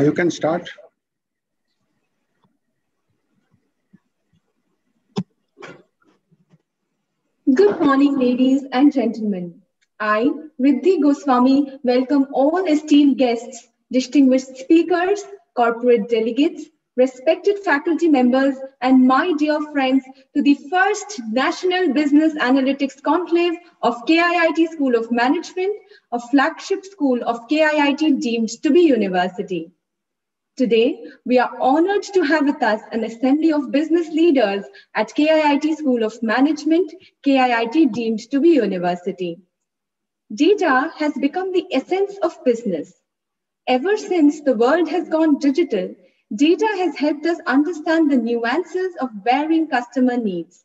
You can start. Good morning, ladies and gentlemen. I, Riddhi Goswami, welcome all esteemed guests, distinguished speakers, corporate delegates, respected faculty members, and my dear friends to the first National Business Analytics Conclave of KIIT School of Management, a flagship school of KIIT deemed to be university. Today, we are honored to have with us an assembly of business leaders at KIIT School of Management, KIIT deemed to be university. Data has become the essence of business. Ever since the world has gone digital, data has helped us understand the nuances of varying customer needs.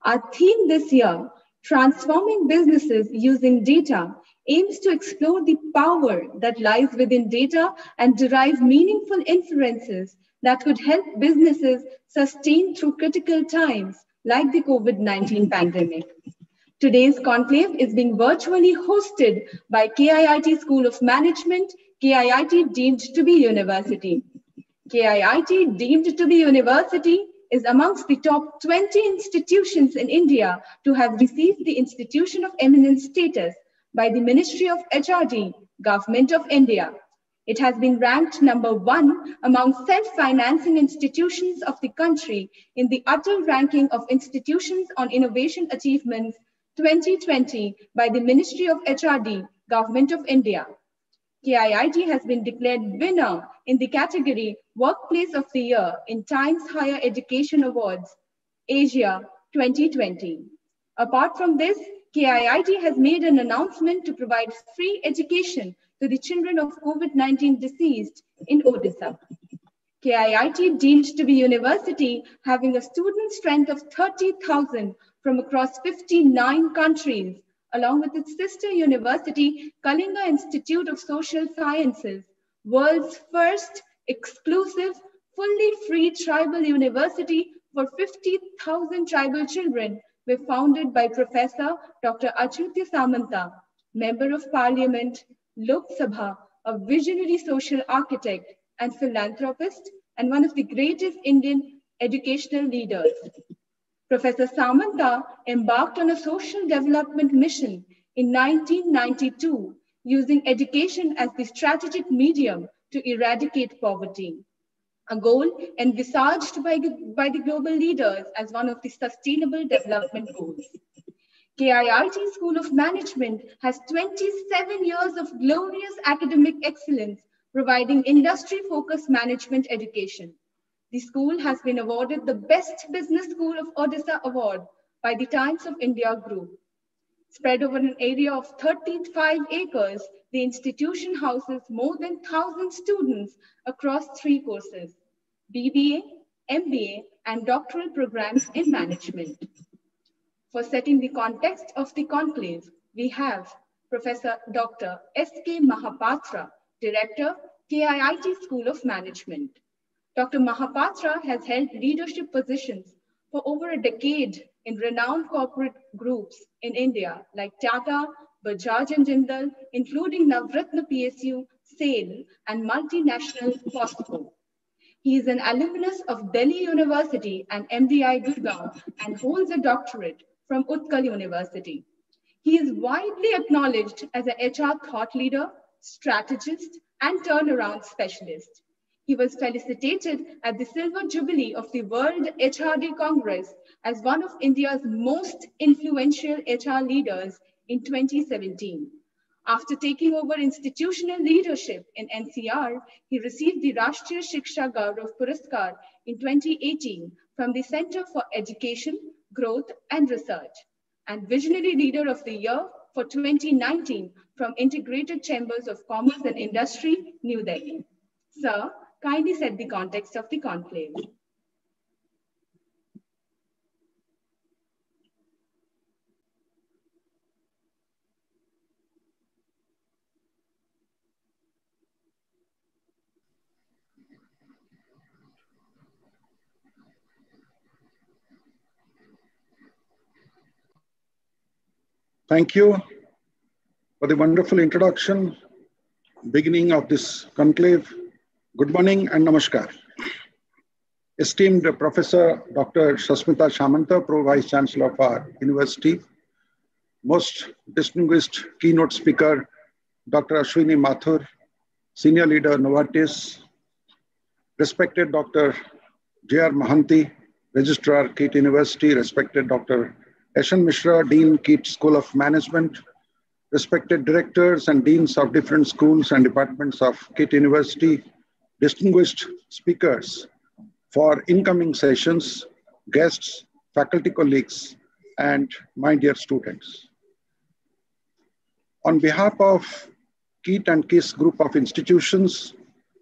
Our theme this year, Transforming Businesses Using Data, aims to explore the power that lies within data and derive meaningful inferences that could help businesses sustain through critical times like the COVID-19 pandemic. Today's conclave is being virtually hosted by KIIT School of Management, KIIT deemed to be university. KIIT deemed to be university is amongst the top 20 institutions in India to have received the Institution of Eminence status by the Ministry of HRD, Government of India. It has been ranked number 1 among self-financing institutions of the country in the Atal ranking of institutions on innovation achievements 2020 by the Ministry of HRD, Government of India. KIIT has been declared winner in the category Workplace of the Year in Times Higher Education Awards, Asia 2020. Apart from this, KIIT has made an announcement to provide free education to the children of COVID-19 deceased in Odisha. KIIT deemed to be university having a student strength of 30,000 from across 59 countries, along with its sister university, Kalinga Institute of Social Sciences, world's first exclusive, fully free tribal university for 50,000 tribal children, were founded by Professor Dr. Achyuta Samanta, Member of Parliament, Lok Sabha, a visionary social architect and philanthropist, and one of the greatest Indian educational leaders. Professor Samanta embarked on a social development mission in 1992, using education as the strategic medium to eradicate poverty, a goal envisaged by the global leaders as one of the sustainable development goals. KIIT School of Management has 27 years of glorious academic excellence, providing industry-focused management education. The school has been awarded the Best Business School of Odisha Award by the Times of India Group. Spread over an area of 35 acres, the institution houses more than 1,000 students across 3 courses, BBA, MBA, and doctoral programs in management. For setting the context of the conclave, we have Professor Dr. S.K. Mahapatra, Director, KIIT School of Management. Dr. Mahapatra has held leadership positions for over a decade in renowned corporate groups in India like Tata, Bajaj and Jindal, including Navratna PSU, SAIL, and multinational Costco. He is an alumnus of Delhi University and MDI Gurgaon and holds a doctorate from Utkal University. He is widely acknowledged as an HR thought leader, strategist, and turnaround specialist. He was felicitated at the Silver Jubilee of the World HRD Congress as one of India's most influential HR leaders in 2017. After taking over institutional leadership in NCR, he received the Rashtriya Shiksha Gaurav Puraskar in 2018 from the Center for Education, Growth and Research, and Visionary Leader of the Year for 2019 from Integrated Chambers of Commerce and Industry, New Delhi. Sir, kindly set the context of the conclave. Thank you for the wonderful introduction, beginning of this conclave. Good morning and namaskar. Esteemed Professor Dr. Shasmita Shamanta, Pro Vice Chancellor of our university, most distinguished keynote speaker, Dr. Ashwini Mathur, Senior Leader Novartis, respected Dr. J.R. Mahanti, Registrar, KIIT University, respected Dr. Eshan Mishra, Dean, KIIT School of Management, respected directors and deans of different schools and departments of KIIT University, distinguished speakers for incoming sessions, guests, faculty colleagues, and my dear students. On behalf of KIIT and KIIS group of institutions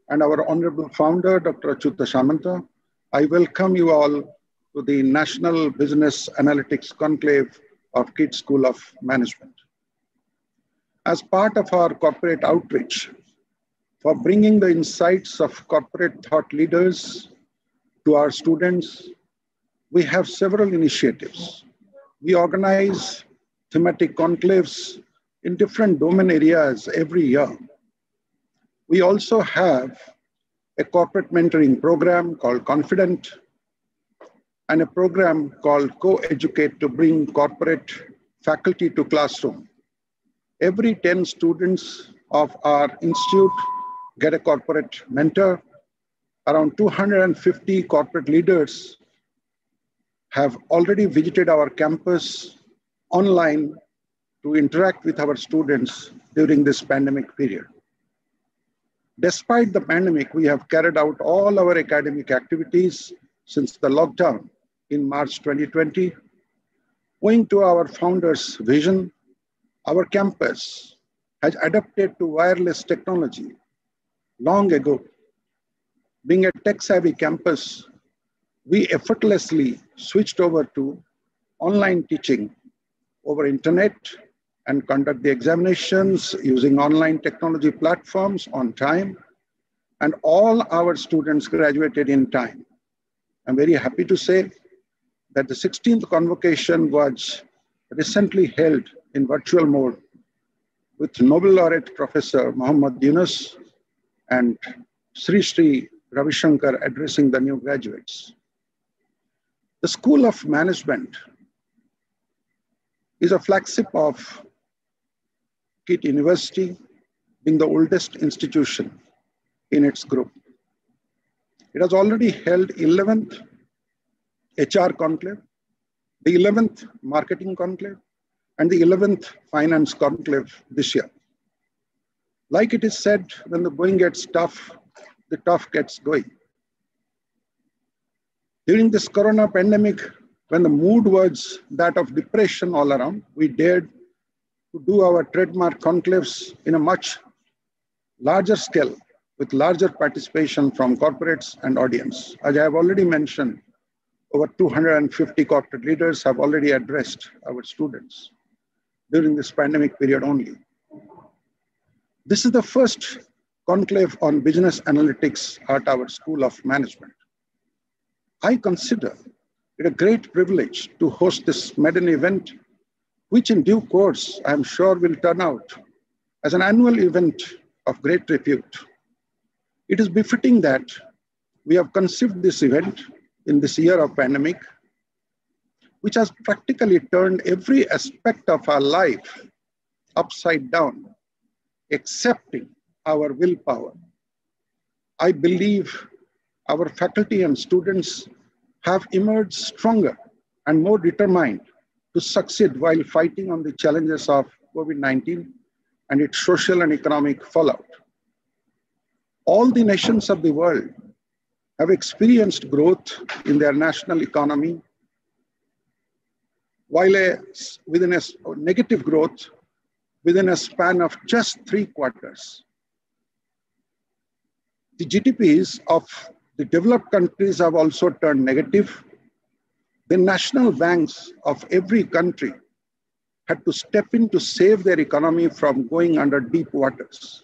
and our honorable founder, Dr. Achyuta Shamanta, I welcome you all to the National Business Analytics Conclave of KIIT School of Management. As part of our corporate outreach, for bringing the insights of corporate thought leaders to our students, we have several initiatives. We organize thematic conclaves in different domain areas every year. We also have a corporate mentoring program called Confident and a program called Co-Educate to bring corporate faculty to classroom. Every 10 students of our institute get a corporate mentor. Around 250 corporate leaders have already visited our campus online to interact with our students during this pandemic period. Despite the pandemic, we have carried out all our academic activities since the lockdown in March 2020. Owing to our founder's vision, our campus has adapted to wireless technology long ago. Being a tech-savvy campus, we effortlessly switched over to online teaching over internet and conduct the examinations using online technology platforms on time, and all our students graduated in time. I'm very happy to say that the 16th convocation was recently held in virtual mode with Nobel laureate Professor Muhammad Yunus and Sri Ravi Shankar addressing the new graduates. The School of Management is a flagship of KIIT University, being the oldest institution in its group. It has already held 11th HR Konclave, the 11th Marketing Konclave, and the 11th Finance Konclave this year. Like it is said, when the going gets tough, the tough gets going. During this corona pandemic, when the mood was that of depression all around, we dared to do our trademark conclaves in a much larger scale with larger participation from corporates and audience. As I have already mentioned, over 250 corporate leaders have already addressed our students during this pandemic period only. This is the first conclave on business analytics at our School of Management. I consider it a great privilege to host this maiden event, which in due course, I'm sure will turn out as an annual event of great repute. It is befitting that we have conceived this event in this year of pandemic, which has practically turned every aspect of our life upside down, excepting our willpower. I believe our faculty and students have emerged stronger and more determined to succeed while fighting on the challenges of COVID-19 and its social and economic fallout. All the nations of the world have experienced growth in their national economy, while within a negative growth within a span of just 3 quarters. The GDPs of the developed countries have also turned negative. The national banks of every country had to step in to save their economy from going under deep waters.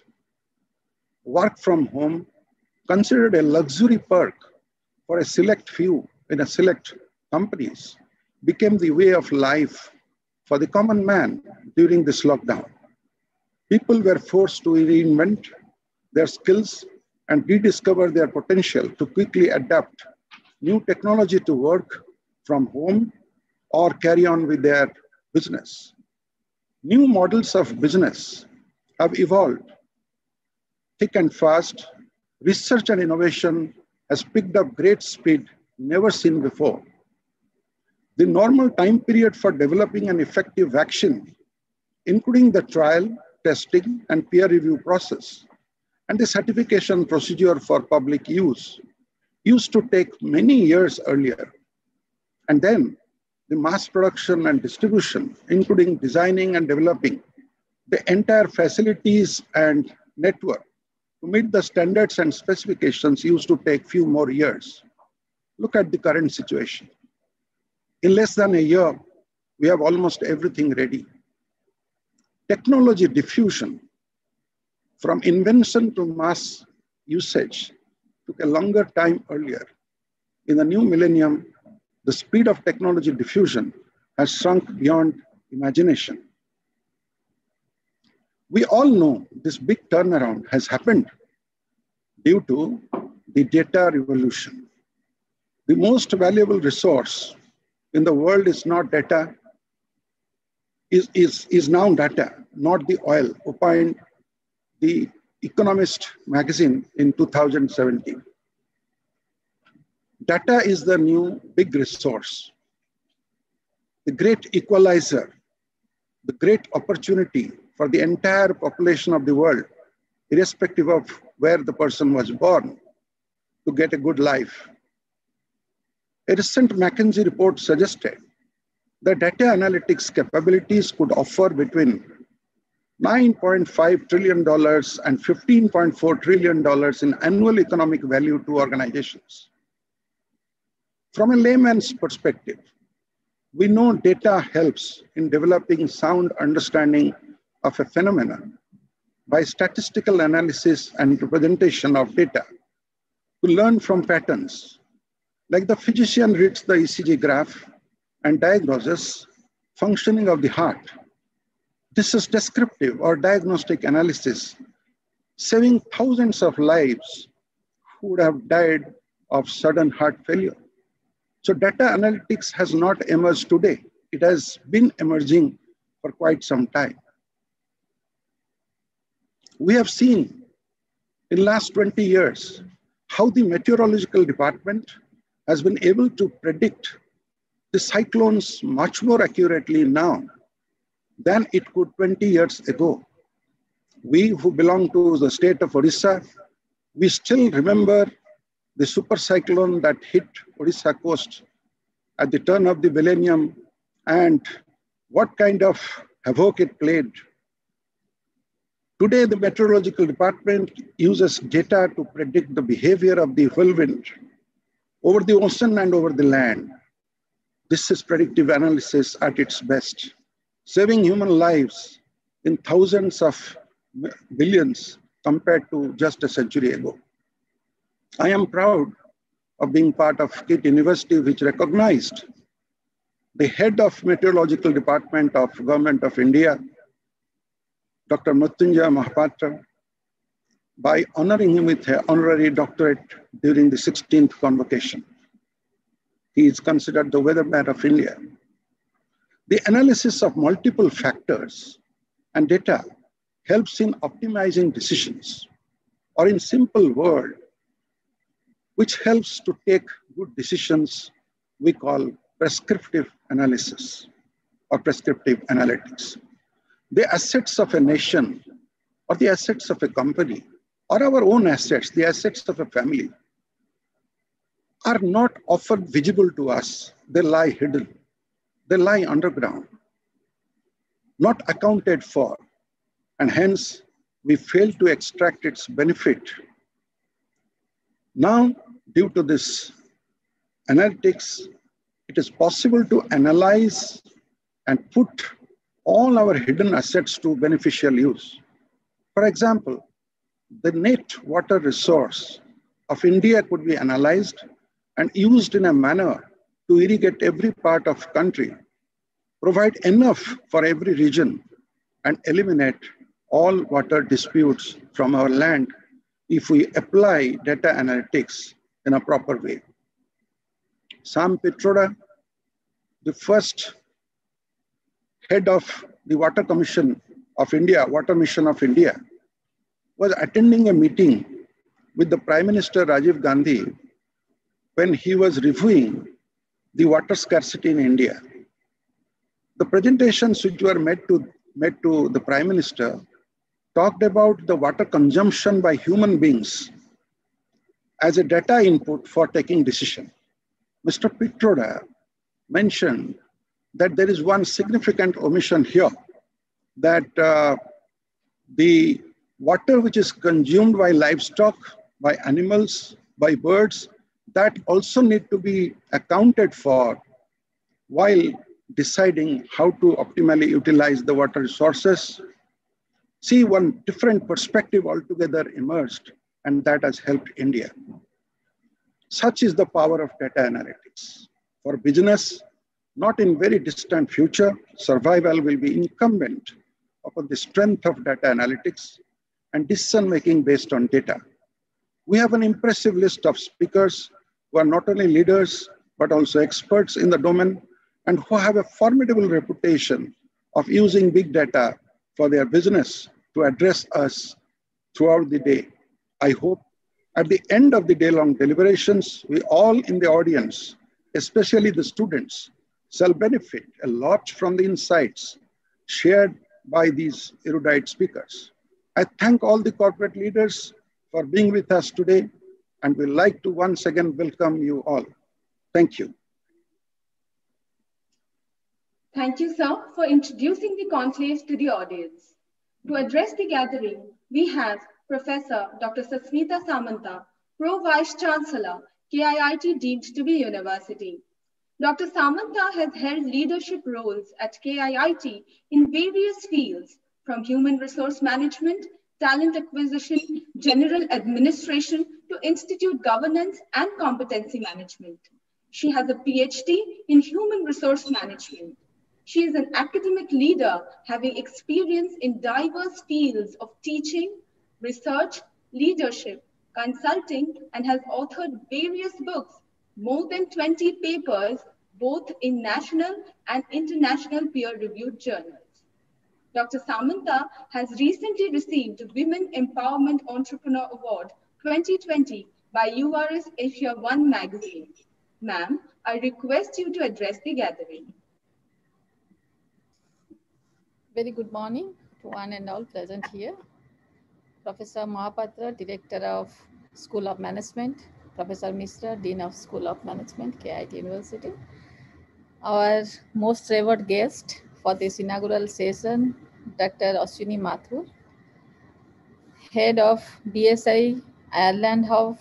Work from home, considered a luxury perk for a select few in a select companies, became the way of life for the common man during this lockdown. People were forced to reinvent their skills and rediscover their potential to quickly adapt new technology to work from home or carry on with their business. New models of business have evolved thick and fast. Research and innovation has picked up great speed never seen before. The normal time period for developing an effective vaccine, including the trial, testing, and peer review process, and the certification procedure for public use, used to take many years earlier. And then the mass production and distribution, including designing and developing the entire facilities and network to meet the standards and specifications, used to take few more years. Look at the current situation. In less than a year, we have almost everything ready. Technology diffusion from invention to mass usage took a longer time earlier. In the new millennium, the speed of technology diffusion has shrunk beyond imagination. We all know this big turnaround has happened due to the data revolution. The most valuable resource in the world is not data, is now data, not the oil, opined the Economist magazine in 2017. Data is the new big resource, the great equalizer, the great opportunity for the entire population of the world, irrespective of where the person was born, to get a good life. A recent McKinsey report suggested that data analytics capabilities could offer between $9.5 trillion and $15.4 trillion in annual economic value to organizations. From a layman's perspective, we know data helps in developing sound understanding of a phenomenon by statistical analysis and representation of data to learn from patterns. Like the physician reads the ECG graph and diagnoses functioning of the heart. This is descriptive or diagnostic analysis, saving thousands of lives who would have died of sudden heart failure. So data analytics has not emerged today. It has been emerging for quite some time. We have seen in the last 20 years how the meteorological department has been able to predict the cyclones much more accurately now than it could 20 years ago. We who belong to the state of Odisha, we still remember the super cyclone that hit Odisha coast at the turn of the millennium and what kind of havoc it played. Today, the meteorological department uses data to predict the behavior of the whirlwind over the ocean and over the land. This is predictive analysis at its best, saving human lives in thousands of billions compared to just a century ago. I am proud of being part of KIIT University, which recognized the head of meteorological department of Government of India, Dr. Mrityunjay Mahapatra, by honoring him with an honorary doctorate during the 16th convocation. He is considered the weatherman of India. The analysis of multiple factors and data helps in optimizing decisions, or in simple word, which helps to take good decisions, we call prescriptive analysis or prescriptive analytics. The assets of a nation or the assets of a company or our own assets, the assets of a family, are not often visible to us. They lie hidden. They lie underground, not accounted for, and hence we fail to extract its benefit. Now, due to this analytics, it is possible to analyze and put all our hidden assets to beneficial use. For example, the net water resource of India could be analyzed and used in a manner to irrigate every part of country, provide enough for every region, and eliminate all water disputes from our land if we apply data analytics in a proper way. Sam Pitroda, the first head of the Water Commission of India, Water Mission of India, was attending a meeting with the Prime Minister Rajiv Gandhi when he was reviewing the water scarcity in India. The presentations which were made to the Prime Minister talked about the water consumption by human beings as a data input for taking decision. Mr. Pitroda mentioned that there is one significant omission here, that the water which is consumed by livestock, by animals, by birds, that also need to be accounted for while deciding how to optimally utilize the water resources. See, one different perspective altogether emerged, and that has helped India. Such is the power of data analytics. For business, not in very distant future, survival will be incumbent upon the strength of data analytics and decision-making based on data. We have an impressive list of speakers who are not only leaders, but also experts in the domain and who have a formidable reputation of using big data for their business to address us throughout the day. I hope at the end of the day-long deliberations, we all in the audience, especially the students, shall benefit a lot from the insights shared by these erudite speakers. I thank all the corporate leaders for being with us today, and we'd like to once again welcome you all. Thank you. Thank you, sir, for introducing the conclaves to the audience. To address the gathering, we have Professor Dr. Sasmita Samanta, Pro-Vice Chancellor, KIIT deemed to be University. Dr. Samanta has held leadership roles at KIIT in various fields, from human resource management, talent acquisition, general administration, to institute governance and competency management. She has a PhD in human resource management. She is an academic leader having experience in diverse fields of teaching, research, leadership, consulting, and has authored various books, more than 20 papers, both in national and international peer-reviewed journals. Dr. Samanta has recently received the Women Empowerment Entrepreneur Award 2020 by URS Asia 1 magazine. Ma'am, I request you to address the gathering. Very good morning to one and all present here. Professor Mahapatra, Director of School of Management, Professor Mishra, Dean of School of Management, KIIT University. Our most revered guest for this inaugural session, Dr. Ashwini Mathur, Head of BSI Ireland Hub,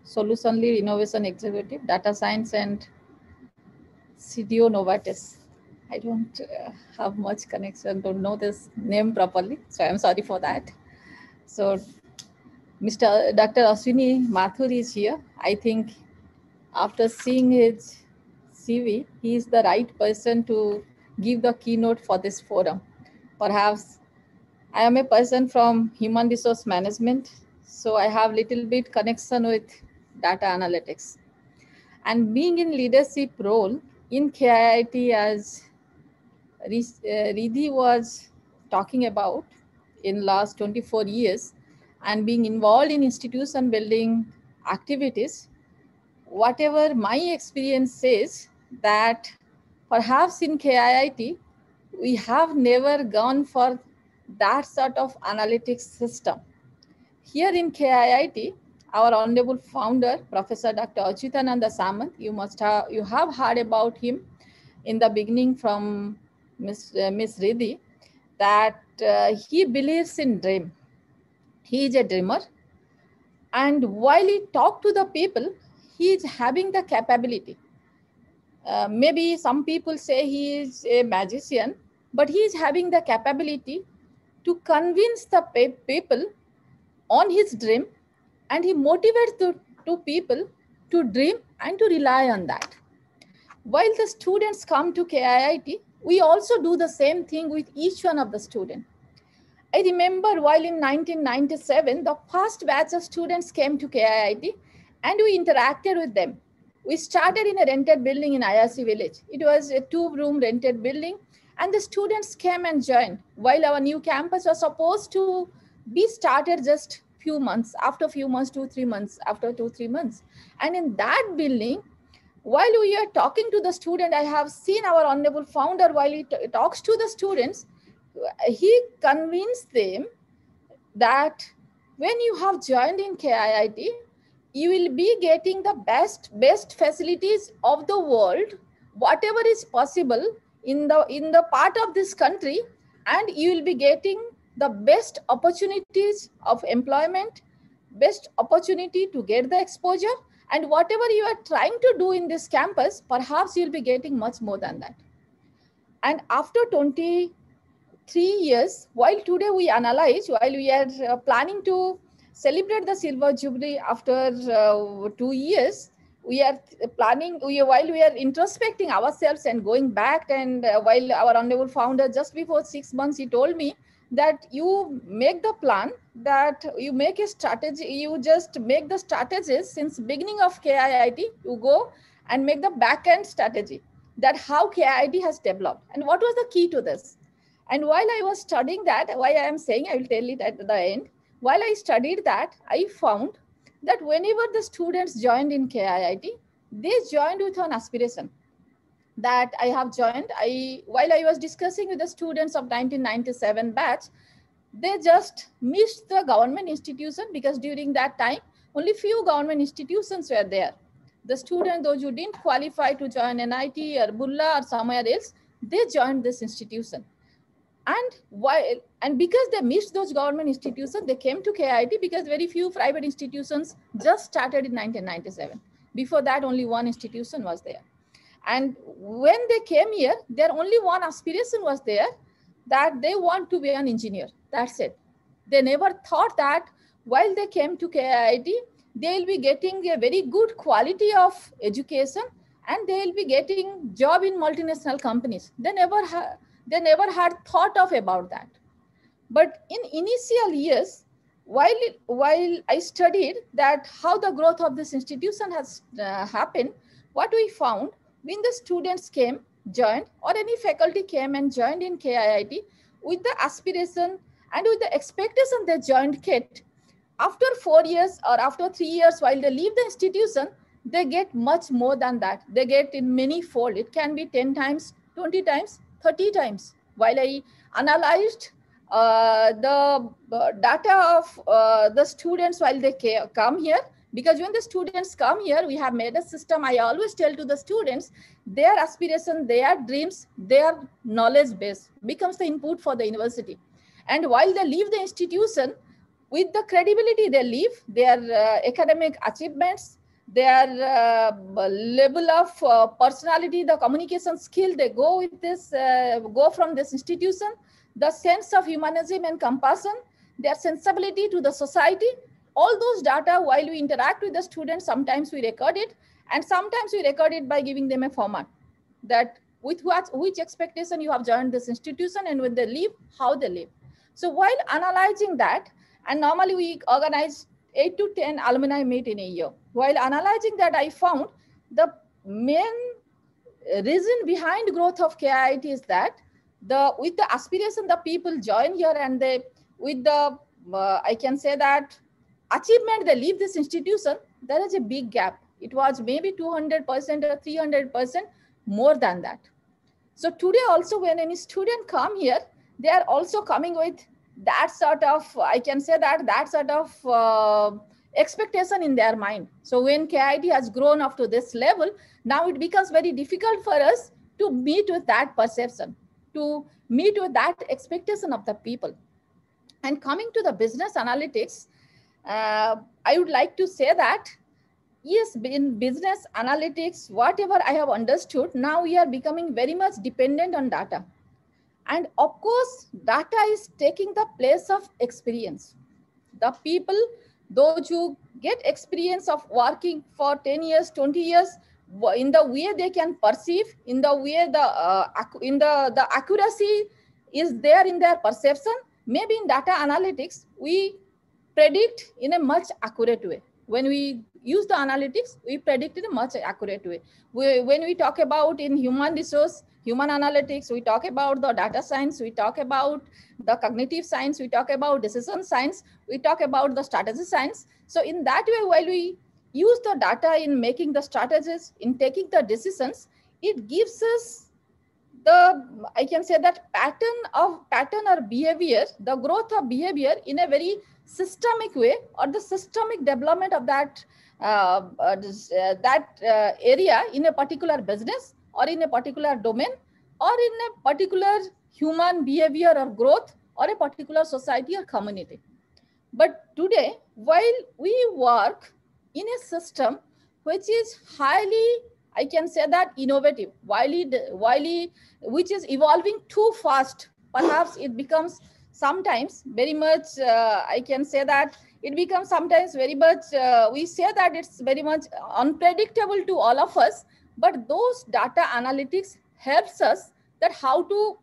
Solution Lead Innovation Executive, Data Science and CDO Novartis. I don't have much connection, don't know this name properly, so I'm sorry for that. So Dr. Ashwini Mathur is here. I think after seeing his CV, he is the right person to give the keynote for this forum. Perhaps I am a person from human resource management, so I have little bit connection with data analytics. And being in leadership role in KIIT, as Riddhi was talking about in last 24 years, and being involved in institution building activities, whatever my experience says that perhaps in KIIT, we have never gone for that sort of analytics system. Here in KIIT, our honorable founder, Professor Dr. Achyutananda Samant, you have heard about him in the beginning from Miss Riddhi, that he believes in dream. He is a dreamer. And while he talks to the people, he is having the capability. Maybe some people say he is a magician, but he is having the capability to convince the people on his dream, and he motivates the people to dream and to rely on that. While the students come to KIIT, we also do the same thing with each one of the students. I remember while in 1997, the first batch of students came to KIIT and we interacted with them. We started in a rented building in IRC village. It was a 2-room rented building and the students came and joined while our new campus was supposed to be started just few months, after few months, 2-3 months, after 2-3 months. And in that building, while we are talking to the student, I have seen our honorable founder while he talks to the students, he convinced them that when you have joined in KIIT, you will be getting the best facilities of the world, whatever is possible in the part of this country, and you will be getting the best opportunities of employment, best opportunity to get the exposure, and whatever you are trying to do in this campus, perhaps you'll be getting much more than that. And after 23 years, while today we analyze, while we are planning to celebrate the Silver Jubilee after 2 years, we are planning, while we are introspecting ourselves and going back, and while our honorable founder just before 6 months, he told me that you make the plan, that you make a strategy, you just make the strategies since beginning of KIIT, you go and make the back end strategy, that how KIIT has developed and what was the key to this. And while I was studying that, why I am saying, I will tell it at the end, while I studied that, I found that whenever the students joined in KIIT, they joined with an aspiration that I have joined. While I was discussing with the students of 1997 batch, they just missed the government institution because during that time, only few government institutions were there. The students, those who didn't qualify to join NIT or Bulla or somewhere else, they joined this institution. And because they missed those government institutions, they came to KIIT because very few private institutions just started in 1997. Before that, only one institution was there. And when they came here, their only one aspiration was there, that they want to be an engineer. That's it. They never thought that while they came to KIIT, they will be getting a very good quality of education and they will be getting job in multinational companies. They never had thought of about that. But in initial years, while I studied that how the growth of this institution has happened, what we found, when the students came, joined, or any faculty came and joined in KIIT with the aspiration and with the expectation they joined KIIT, after 4 years or after 3 years, while they leave the institution, they get much more than that. They get in many fold. It can be 10 times, 20 times, 30 times. While I analyzed the data of the students while they come here, because when the students come here, we have made a system. I always tell to the students, their aspiration, their dreams, their knowledge base becomes the input for the university. And while they leave the institution, with the credibility they leave, their academic achievements, their level of personality, the communication skill, they go with this, go from this institution, the sense of humanism and compassion, their sensibility to the society, all those data, while we interact with the students, sometimes we record it, and sometimes we record it by giving them a format that with which expectation you have joined this institution, and when they leave, how they live. So while analyzing that, and normally we organize 8 to 10 alumni meet in a year. While analyzing that, I found the main reason behind growth of KIIT is that with the aspiration, the people join here, and they, with the, I can say that achievement, they leave this institution, there is a big gap. It was maybe 200% or 300% more than that. So today also, when any student come here, they are also coming with that sort of, I can say that sort of expectation in their mind. So when KIIT has grown up to this level, now it becomes very difficult for us to meet with that perception, to meet with that expectation of the people. And coming to the business analytics, I would like to say that, yes, in business analytics, whatever I have understood, now we are becoming very much dependent on data. And of course, data is taking the place of experience. The people, those who get experience of working for 10 years, 20 years, in the way they can perceive, in the way the accuracy is there in their perception, maybe in data analytics, we predict in a much accurate way. When we use the analytics, we predict in a much accurate way. When we talk about in human resource, human analytics, we talk about the data science, we talk about the cognitive science, we talk about decision science, we talk about the strategy science. So in that way, while we use the data in making the strategies, in taking the decisions, it gives us I can say that pattern or behavior, the growth of behavior in a very systemic way, or the systemic development of that area in a particular business or in a particular domain or in a particular human behavior or growth or a particular society or community. But today, while we work in a system which is highly, I can say that, innovative, which is evolving too fast, perhaps it becomes sometimes very much, I can say that it becomes sometimes very much, we say that it's very much unpredictable to all of us, but those data analytics helps us that how to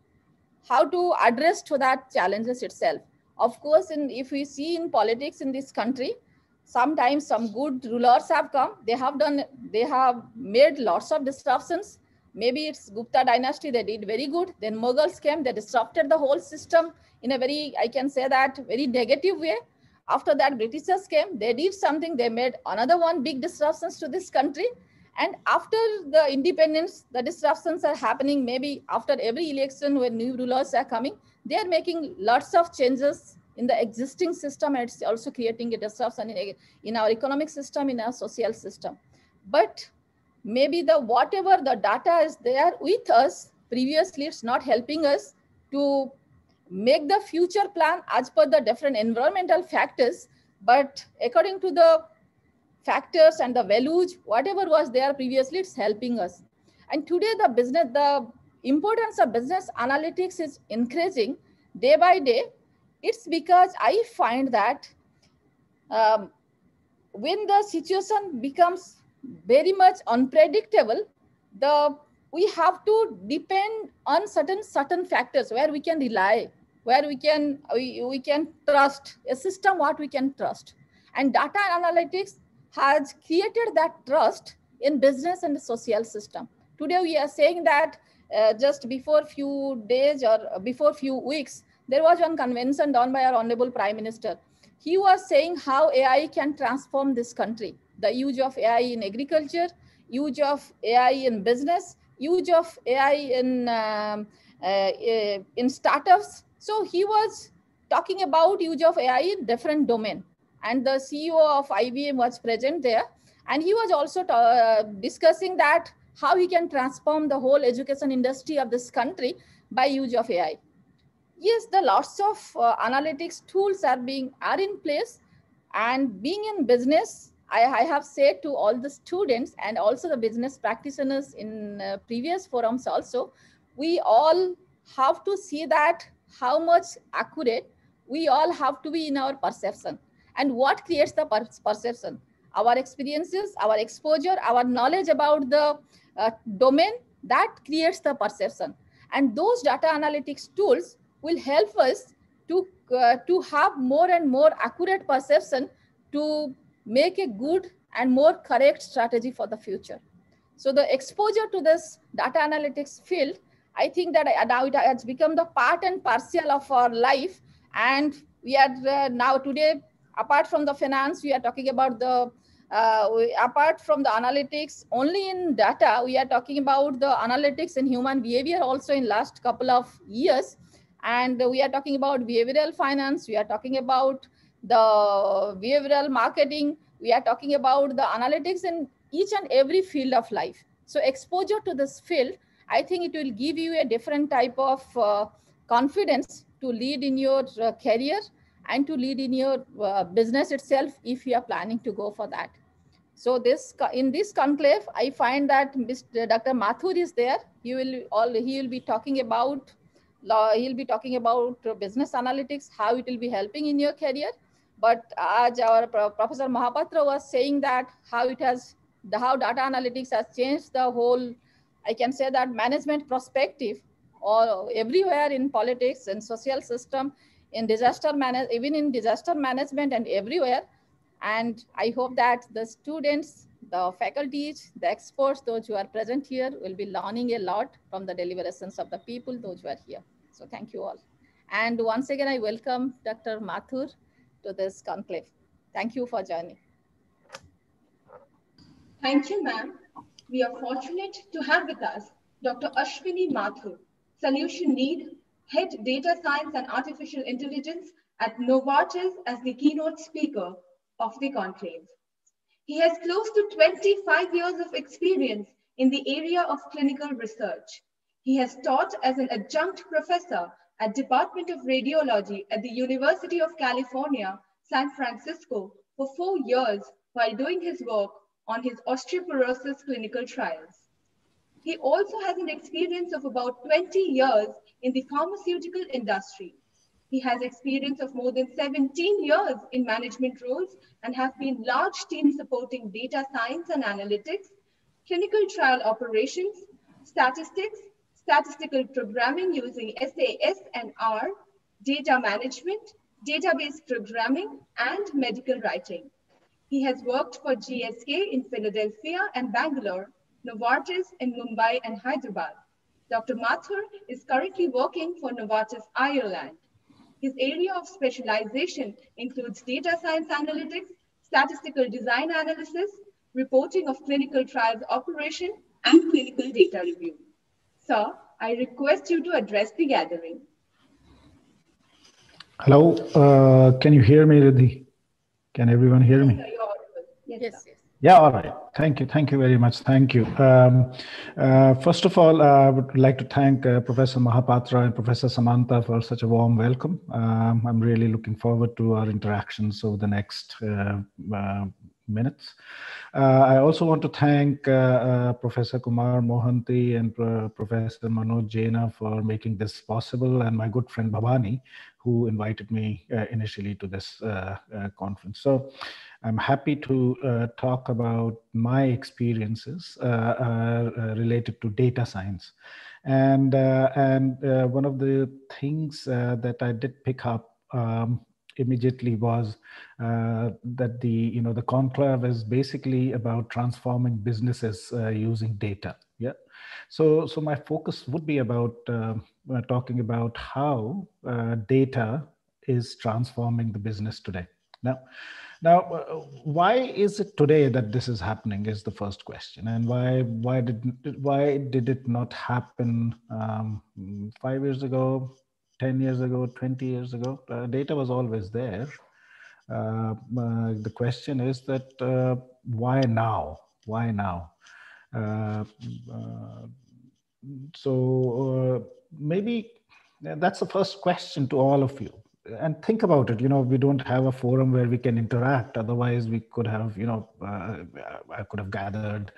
address to that challenges itself. Of course, if we see in politics in this country, sometimes some good rulers have come. They have made lots of disruptions. Maybe it's Gupta dynasty, they did very good. Then Mughals came, they disrupted the whole system in a very, I can say that, very negative way. After that, Britishers came, they did something, they made another one big disruptions to this country. And after the independence, the disruptions are happening maybe after every election when new rulers are coming. They are making lots of changes in the existing system, and it's also creating a disruption in our economic system, in our social system. But maybe whatever the data is there with us previously, it's not helping us to make the future plan as per the different environmental factors, but according to the factors and the values, whatever was there previously, it's helping us. And today the importance of business analytics is increasing day by day. It's because I find that when the situation becomes very much unpredictable, we have to depend on certain factors where we can rely, where we can trust a system, what we can trust. And data analytics has created that trust in business and the social system. Today we are saying that just before few days or before few weeks, there was one convention done by our Honorable Prime Minister. He was saying how AI can transform this country. The use of AI in agriculture, use of AI in business, use of AI in startups. So he was talking about use of AI in different domain. And the CEO of IBM was present there. And he was also discussing that how he can transform the whole education industry of this country by use of AI. Yes, the lots of analytics tools are in place. And being in business, I have said to all the students and also the business practitioners in previous forums also, we all have to see that how much accurate we all have to be in our perception. And what creates the perception? Our experiences, our exposure, our knowledge about the domain, that creates the perception. And those data analytics tools will help us to have more and more accurate perception to make a good and more correct strategy for the future. So the exposure to this data analytics field, I think that now it has become the part and parcel of our life. And we are now today, apart from the finance, we are talking about apart from the analytics only in data, we are talking about the analytics in human behavior also in last couple of years. And we are talking about behavioral finance, we are talking about the behavioral marketing, we are talking about the analytics in each and every field of life. So exposure to this field, I think it will give you a different type of confidence to lead in your career and to lead in your business itself if you are planning to go for that. So in this conclave, I find that Dr. Mathur is there. He will be talking about business analytics, how it will be helping in your career. But as our Professor Mahapatra was saying that how data analytics has changed the whole, I can say that, management perspective or everywhere in politics and social system, in even in disaster management and everywhere. And I hope that the students, the faculties, the experts, those who are present here will be learning a lot from the deliberations of the people, those who are here. So thank you all. And once again, I welcome Dr. Mathur to this conclave. Thank you for joining. Thank you, ma'am. We are fortunate to have with us Dr. Ashwini Mathur, Solution Lead, Head Data Science and Artificial Intelligence at Novartis as the keynote speaker of the conclave. He has close to 25 years of experience in the area of clinical research. He has taught as an adjunct professor at Department of Radiology at the University of California, San Francisco for 4 years while doing his work on his osteoporosis clinical trials. He also has an experience of about 20 years in the pharmaceutical industry. He has experience of more than 17 years in management roles and have been large teams supporting data science and analytics, clinical trial operations, statistics, statistical programming using SAS and R, data management, database programming, and medical writing. He has worked for GSK in Philadelphia and Bangalore, Novartis in Mumbai and Hyderabad. Dr. Mathur is currently working for Novartis Ireland. His area of specialization includes data science analytics, statistical design analysis, reporting of clinical trials operation, and clinical data review. Sir, I request you to address the gathering. Hello, can you hear me, Riddhi? Can everyone hear me? Yes, yes. Yeah, all right. Thank you very much. Thank you. First of all, I would like to thank Professor Mahapatra and Professor Samantha for such a warm welcome. I'm really looking forward to our interactions over the next minutes. I also want to thank Professor Kumar Mohanty and Professor Manoj Jaina for making this possible, and my good friend Bhavani, who invited me initially to this conference. So I'm happy to talk about my experiences related to data science. And one of the things that I did pick up immediately was that the conclave is basically about transforming businesses using data. Yeah. So my focus would be about talking about how data is transforming the business today. Now, why is it today that this is happening is the first question, and why did it not happen 5 years ago, 10 years ago, 20 years ago? Data was always there. The question is that why now? Why now? Maybe that's the first question to all of you. And think about it, we don't have a forum where we can interact. Otherwise, we could have, I could have gathered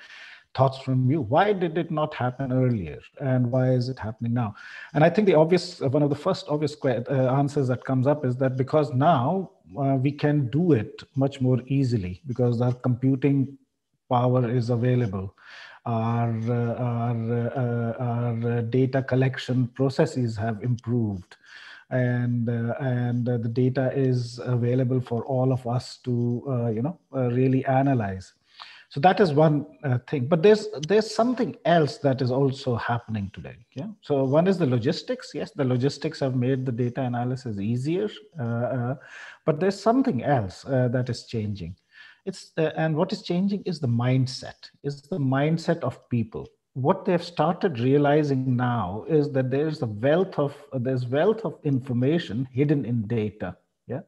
thoughts from you. Why did it not happen earlier? And why is it happening now? And I think one of the first obvious answers that comes up is that because now we can do it much more easily because our computing power is available. Our data collection processes have improved. And the data is available for all of us to really analyze. So that is one thing. But there's something else that is also happening today. Yeah. So one is the logistics. Yes, the logistics have made the data analysis easier. But there's something else that is changing. And what is changing is the mindset of people. What they've started realizing now is that there's wealth of information hidden in data. Yeah.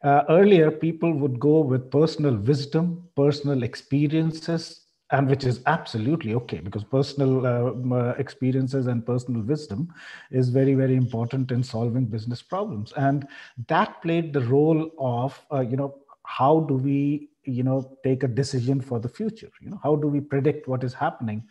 Earlier, people would go with personal wisdom, personal experiences, and which is absolutely okay, because personal experiences and personal wisdom is very, very important in solving business problems. And that played the role of, how do we take a decision for the future? How do we predict what is happening?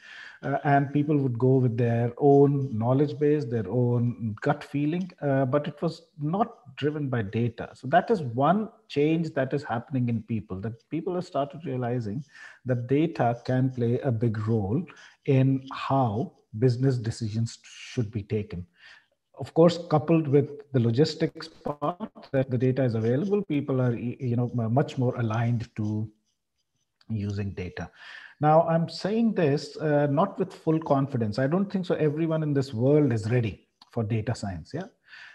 And people would go with their own knowledge base, their own gut feeling, but it was not driven by data. So that is one change that is happening in people, that people have started realizing that data can play a big role in how business decisions should be taken. Of course, coupled with the logistics part, that the data is available, people are, much more aligned to using data. Now, I'm saying this not with full confidence. I don't think so everyone in this world is ready for data science. Yeah.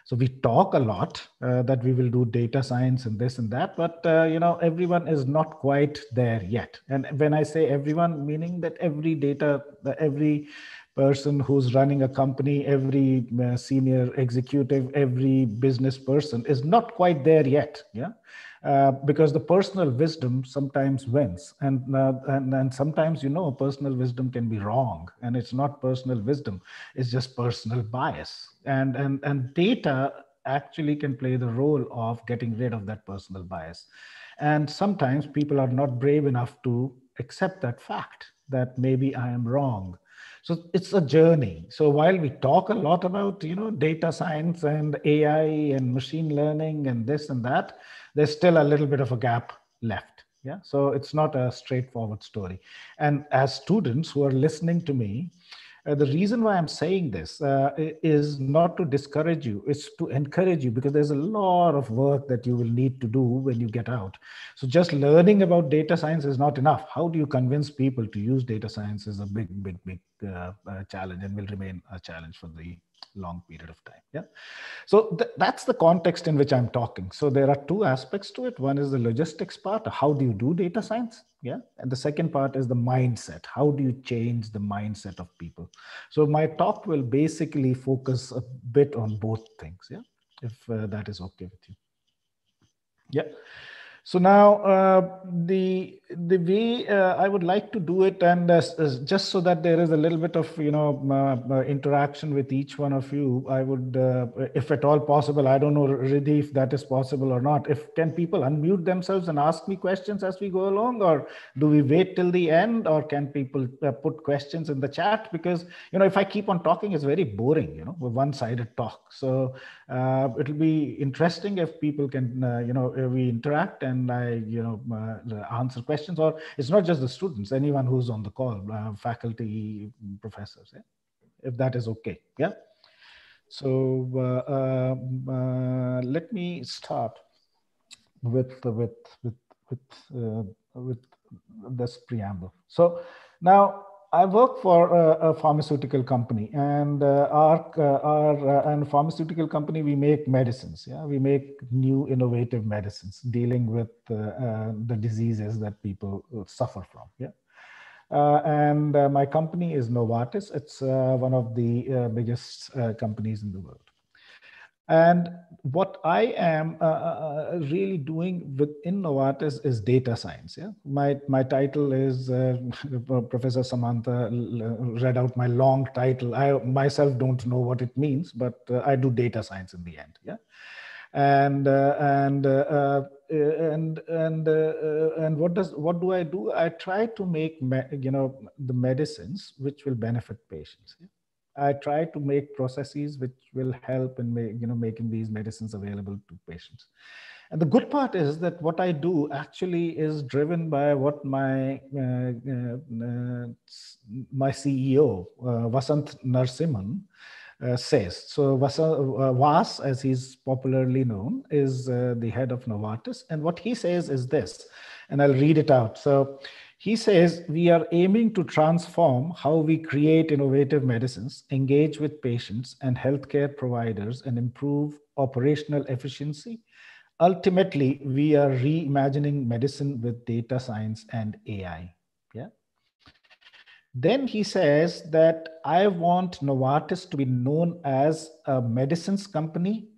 So we talk a lot that we will do data science and this and that, but everyone is not quite there yet. And when I say everyone, meaning that every person who's running a company, every senior executive, every business person is not quite there yet. Yeah. Because the personal wisdom sometimes wins, and sometimes personal wisdom can be wrong, and it's not personal wisdom, it's just personal bias, and data actually can play the role of getting rid of that personal bias. And sometimes people are not brave enough to accept that fact, that maybe I am wrong. So it's a journey. So while we talk a lot about data science and AI and machine learning and this and that, there's still a little bit of a gap left. Yeah. So it's not a straightforward story. And as students who are listening to me, the reason why I'm saying this is not to discourage you, it's to encourage you, because there's a lot of work that you will need to do when you get out. So just learning about data science is not enough. How do you convince people to use data science is a big challenge, and will remain a challenge for the long period of time. Yeah. So that's the context in which I'm talking. So there are two aspects to it. One is the logistics part. How do you do data science? Yeah. And the second part is the mindset. How do you change the mindset of people? So my talk will basically focus a bit on both things. Yeah. If that is okay with you. Yeah. So now the way I would like to do it, and just so that there is a little bit of interaction with each one of you, I would, if at all possible, I don't know, Riddhi, if that is possible or not. If can people unmute themselves and ask me questions as we go along, or do we wait till the end, or can people put questions in the chat? Because if I keep on talking, it's very boring. One-sided talk. So it'll be interesting if people can we interact and I answer questions, or it's not just the students, anyone who's on the call, faculty, professors, yeah? If that is okay. Yeah. So let me start with this preamble. So now I work for a pharmaceutical company, and our pharmaceutical company, we make medicines. Yeah, we make new innovative medicines dealing with the diseases that people suffer from. Yeah. And my company is Novartis. It's one of the biggest companies in the world. And what I am really doing within Novartis is data science. Yeah, my title is Professor Samantha read out my long title. I myself don't know what it means, but I do data science in the end. Yeah, and what do I do? I try to make the medicines which will benefit patients. Yeah? I try to make processes which will help in making these medicines available to patients. And the good part is that what I do actually is driven by what my CEO, Vasant Narasimhan, says. So Vas, as he's popularly known, is the head of Novartis. And what he says is this, and I'll read it out. So he says, we are aiming to transform how we create innovative medicines, engage with patients and healthcare providers, and improve operational efficiency. Ultimately, we are reimagining medicine with data science and AI. Yeah. Then he says that I want Novartis to be known as a medicines company,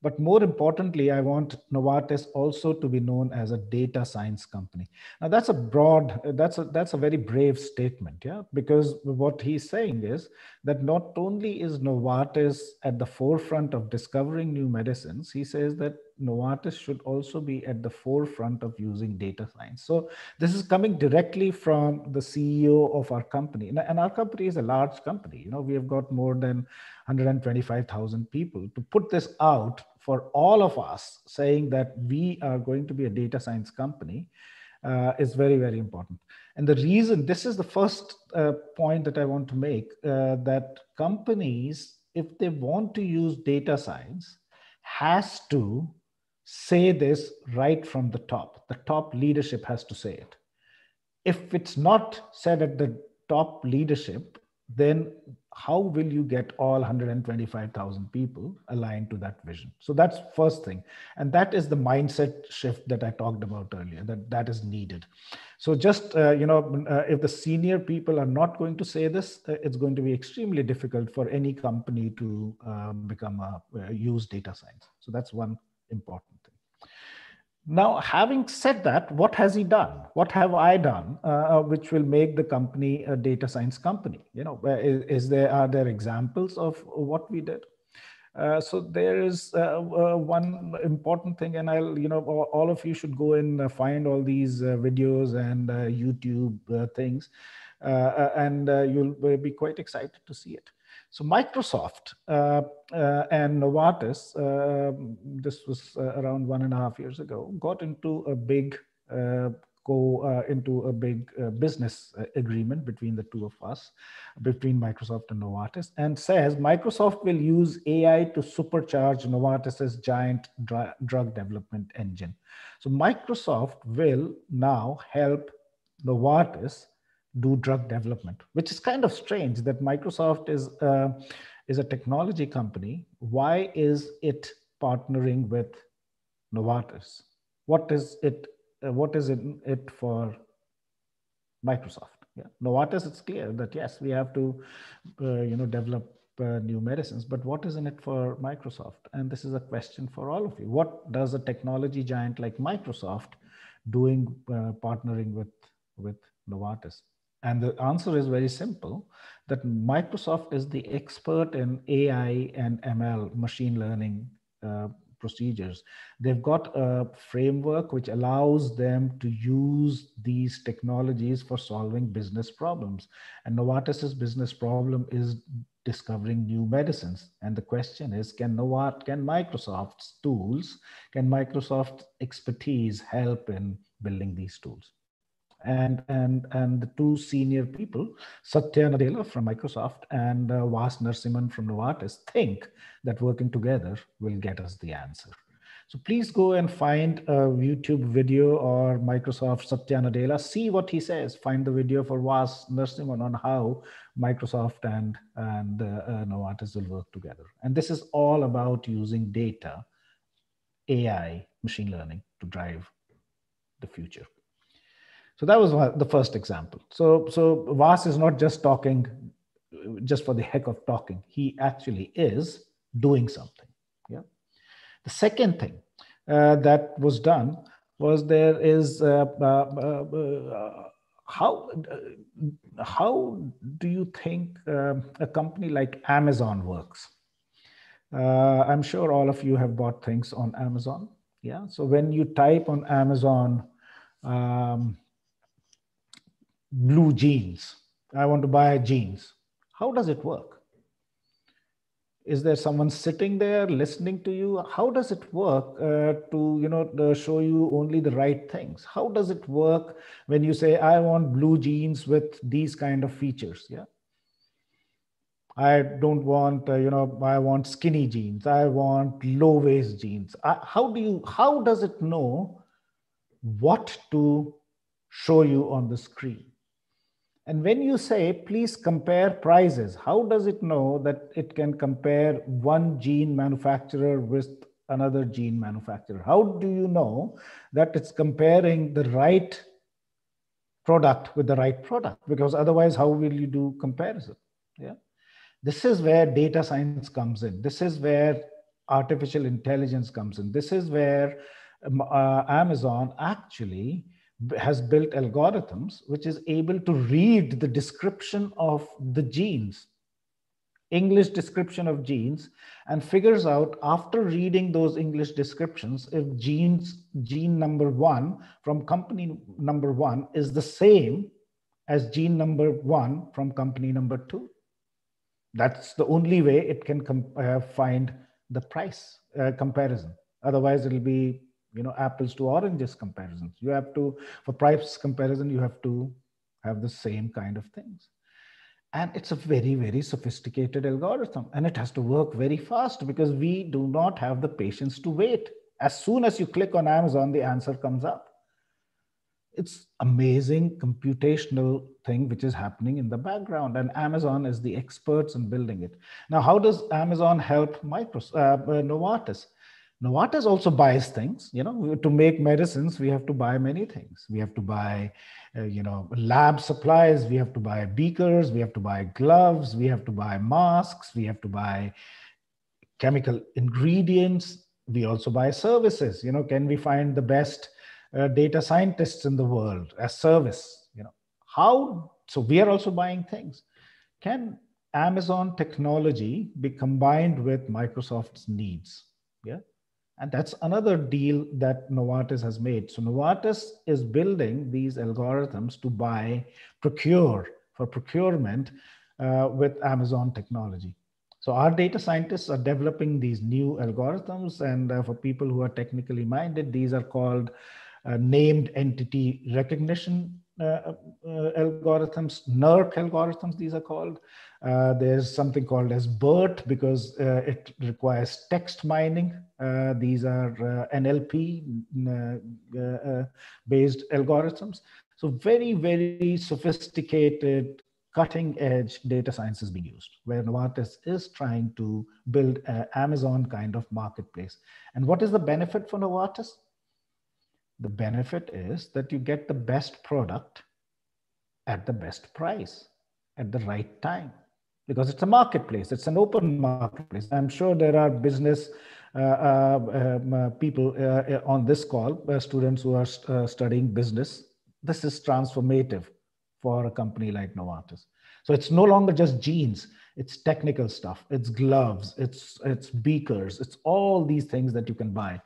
but more importantly, I want Novartis also to be known as a data science company. Now that's a broad, that's a very brave statement, yeah, because what he's saying is that not only is Novartis at the forefront of discovering new medicines, he says that Novartis should also be at the forefront of using data science. So this is coming directly from the CEO of our company. And our company is a large company. We have got more than 125,000 people. To put this out for all of us, saying that we are going to be a data science company, is very, very important. And the reason, this is the first point that I want to make, that companies if they want to use data science, has to say this right from the top. The top leadership has to say it. If it's not said at the top leadership, then how will you get all 125,000 people aligned to that vision? So that's first thing. And that is the mindset shift that I talked about earlier, that is needed. So just, if the senior people are not going to say this, it's going to be extremely difficult for any company to use data science. So that's one important thing. Now, having said that, what has he done? What have I done, which will make the company a data science company? Are there examples of what we did? So there is one important thing, and all of you should go and find all these videos and YouTube things, and you'll be quite excited to see it. So Microsoft and Novartis, this was around 1.5 years ago, got into a big business agreement between the two of us, between Microsoft and Novartis, and says Microsoft will use AI to supercharge Novartis's giant drug development engine. So Microsoft will now help Novartis do drug development, which is kind of strange that Microsoft is a technology company. Why is it partnering with Novartis? What is it for Microsoft? Yeah, Novartis, it's clear that yes, we have to develop new medicines, but what is in it for Microsoft? And this is a question for all of you. What does a technology giant like Microsoft doing partnering with Novartis? And the answer is very simple, that Microsoft is the expert in AI and ML, machine learning procedures. They've got a framework which allows them to use these technologies for solving business problems. And Novartis's business problem is discovering new medicines. And the question is, can Microsoft's tools, can Microsoft's expertise help in building these tools? And the two senior people, Satya Nadella from Microsoft and Vas Narasimhan from Novartis, think that working together will get us the answer. So please go and find a YouTube video or Microsoft Satya Nadella, see what he says. Find the video for Vas Narasimhan on how Microsoft and Novartis will work together. And this is all about using data, AI, machine learning to drive the future. So that was the first example. So Vas is not just talking just for the heck of talking. He actually is doing something. Yeah. The second thing that was done was there is how do you think a company like Amazon works? I'm sure all of you have bought things on Amazon. Yeah. So when you type on Amazon, blue jeans, I want to buy jeans. How does it work? Is there someone sitting there listening to you? How does it work to show you only the right things? How does it work when you say, I want blue jeans with these kind of features? Yeah. I don't want, I want skinny jeans. I want low waist jeans. How does it know what to show you on the screen? And when you say, please compare prices, how does it know that it can compare one jean manufacturer with another jean manufacturer? How do you know that it's comparing the right product with the right product? Because otherwise, how will you do comparison? Yeah. This is where data science comes in. This is where artificial intelligence comes in. This is where Amazon actually has built algorithms which is able to read the description of the genes, English description of genes, and figures out after reading those English descriptions if gene number 1 from company number 1 is the same as gene number 1 from company number 2. That's the only way it can find the price comparison. Otherwise, it'll be apples to oranges comparisons. You have to, for price comparison, you have to have the same kind of things. And it's a very, very sophisticated algorithm, and it has to work very fast because we do not have the patience to wait. As soon as you click on Amazon, the answer comes up. It's amazing computational thing which is happening in the background, and Amazon is the experts in building it. Now, how does Amazon help Novartis? Novartis also buys things. To make medicines, we have to buy many things. We have to buy, lab supplies. We have to buy beakers. We have to buy gloves. We have to buy masks. We have to buy chemical ingredients. We also buy services. Can we find the best data scientists in the world as service? So we are also buying things. Can Amazon technology be combined with Microsoft's needs? Yeah. And that's another deal that Novartis has made. So Novartis is building these algorithms to procure for procurement with Amazon technology. So our data scientists are developing these new algorithms, and for people who are technically minded, these are called named entity recognition algorithms, NERC algorithms, these are called. There's something called as BERT because it requires text mining. These are NLP based algorithms. So very, very sophisticated, cutting edge data science is being used, where Novartis is trying to build an Amazon kind of marketplace. And what is the benefit for Novartis? The benefit is that you get the best product at the best price at the right time, because it's a marketplace. It's an open marketplace. I'm sure there are business people on this call, students who are studying business. This is transformative for a company like Novartis. So it's no longer just jeans. It's technical stuff. It's gloves. It's beakers. It's all these things that you can buy.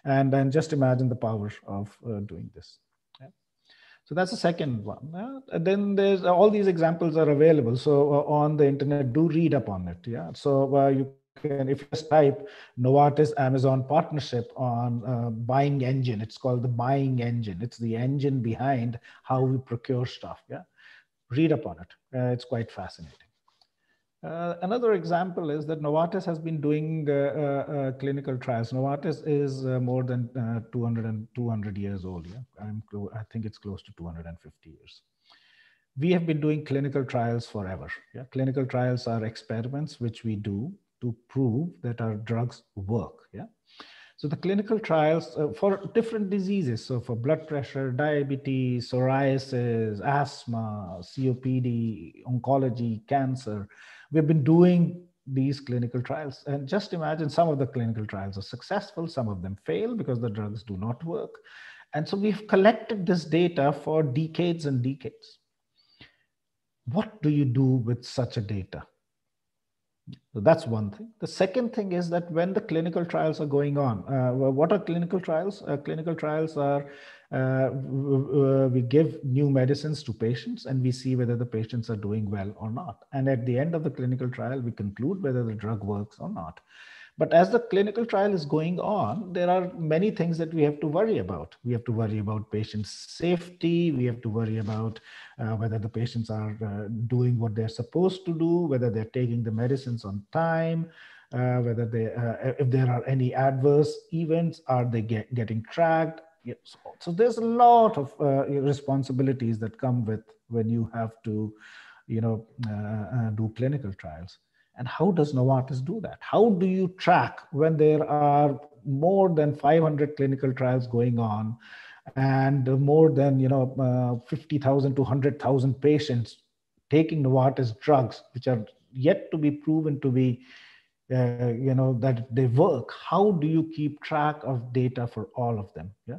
And then just imagine the power of doing this. Yeah. So that's the second one. And then there's all these examples are available. So on the internet, do read up on it. Yeah. So you can, if you just type Novartis Amazon partnership on buying engine, it's called the buying engine. It's the engine behind how we procure stuff. Yeah. Read up on it. It's quite fascinating. Another example is that Novartis has been doing clinical trials. Novartis is more than 200 years old. Yeah? I think it's close to 250 years. We have been doing clinical trials forever. Yeah? Clinical trials are experiments which we do to prove that our drugs work. Yeah? So the clinical trials for different diseases, so for blood pressure, diabetes, psoriasis, asthma, COPD, oncology, cancer, we've been doing these clinical trials. And just imagine, some of the clinical trials are successful, some of them fail because the drugs do not work. And so we've collected this data for decades and decades. What do you do with such a data? So that's one thing. The second thing is that when the clinical trials are going on, what are clinical trials? Clinical trials are, we give new medicines to patients and we see whether the patients are doing well or not. And at the end of the clinical trial, we conclude whether the drug works or not. But as the clinical trial is going on, there are many things that we have to worry about. We have to worry about patient safety. We have to worry about whether the patients are doing what they're supposed to do, whether they're taking the medicines on time, whether they, if there are any adverse events, are they getting tracked? So there's a lot of responsibilities that come with when you have to, do clinical trials. And how does Novartis do that? How do you track when there are more than 500 clinical trials going on and more than 50,000 to 100,000 patients taking Novartis drugs, which are yet to be proven to be, that they work? How do you keep track of data for all of them? Yeah.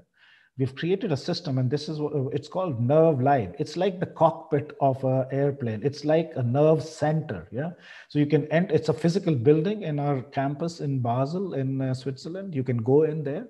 We've created a system, and this is what it's called Nerve Live. It's like the cockpit of an airplane. It's like a nerve center. Yeah. So you can enter, it's a physical building in our campus in Basel in Switzerland. You can go in there,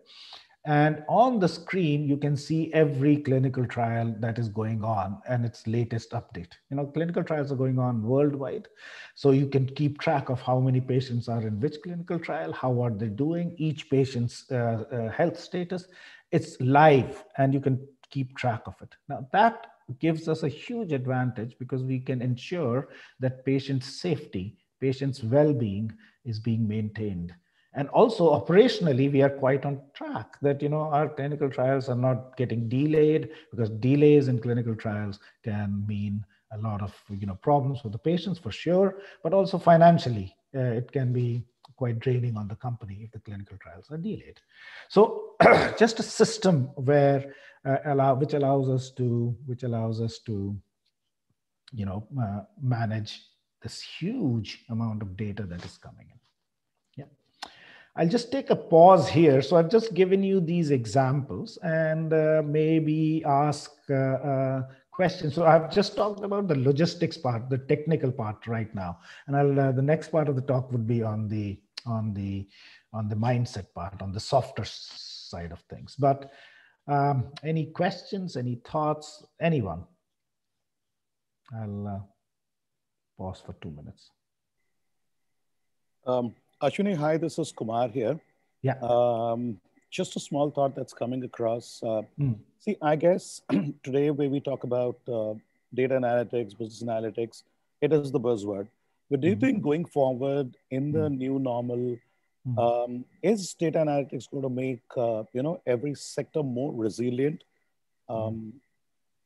and on the screen, you can see every clinical trial that is going on and its latest update. Clinical trials are going on worldwide. So you can keep track of how many patients are in which clinical trial, how are they doing, each patient's health status. It's live and you can keep track of it. Now that gives us a huge advantage because we can ensure that patient safety, patient's well-being is being maintained. And also operationally, we are quite on track that, our clinical trials are not getting delayed, because delays in clinical trials can mean a lot of, problems for the patients for sure, but also financially, it can be quite draining on the company if the clinical trials are delayed. So just a system where which allows us to manage this huge amount of data that is coming in. Yeah, I'll just take a pause here. So I've just given you these examples and maybe ask questions. So I've just talked about the logistics part, the technical part right now, and the next part of the talk would be on the mindset part, on the softer side of things. But any questions, any thoughts, anyone? I'll pause for 2 minutes. Ashwini, hi, this is Kumar here. Yeah. Just a small thought that's coming across. See, I guess today when we talk about data analytics, business analytics, it is the buzzword. But do you think going forward in the new normal, is data analytics going to make every sector more resilient?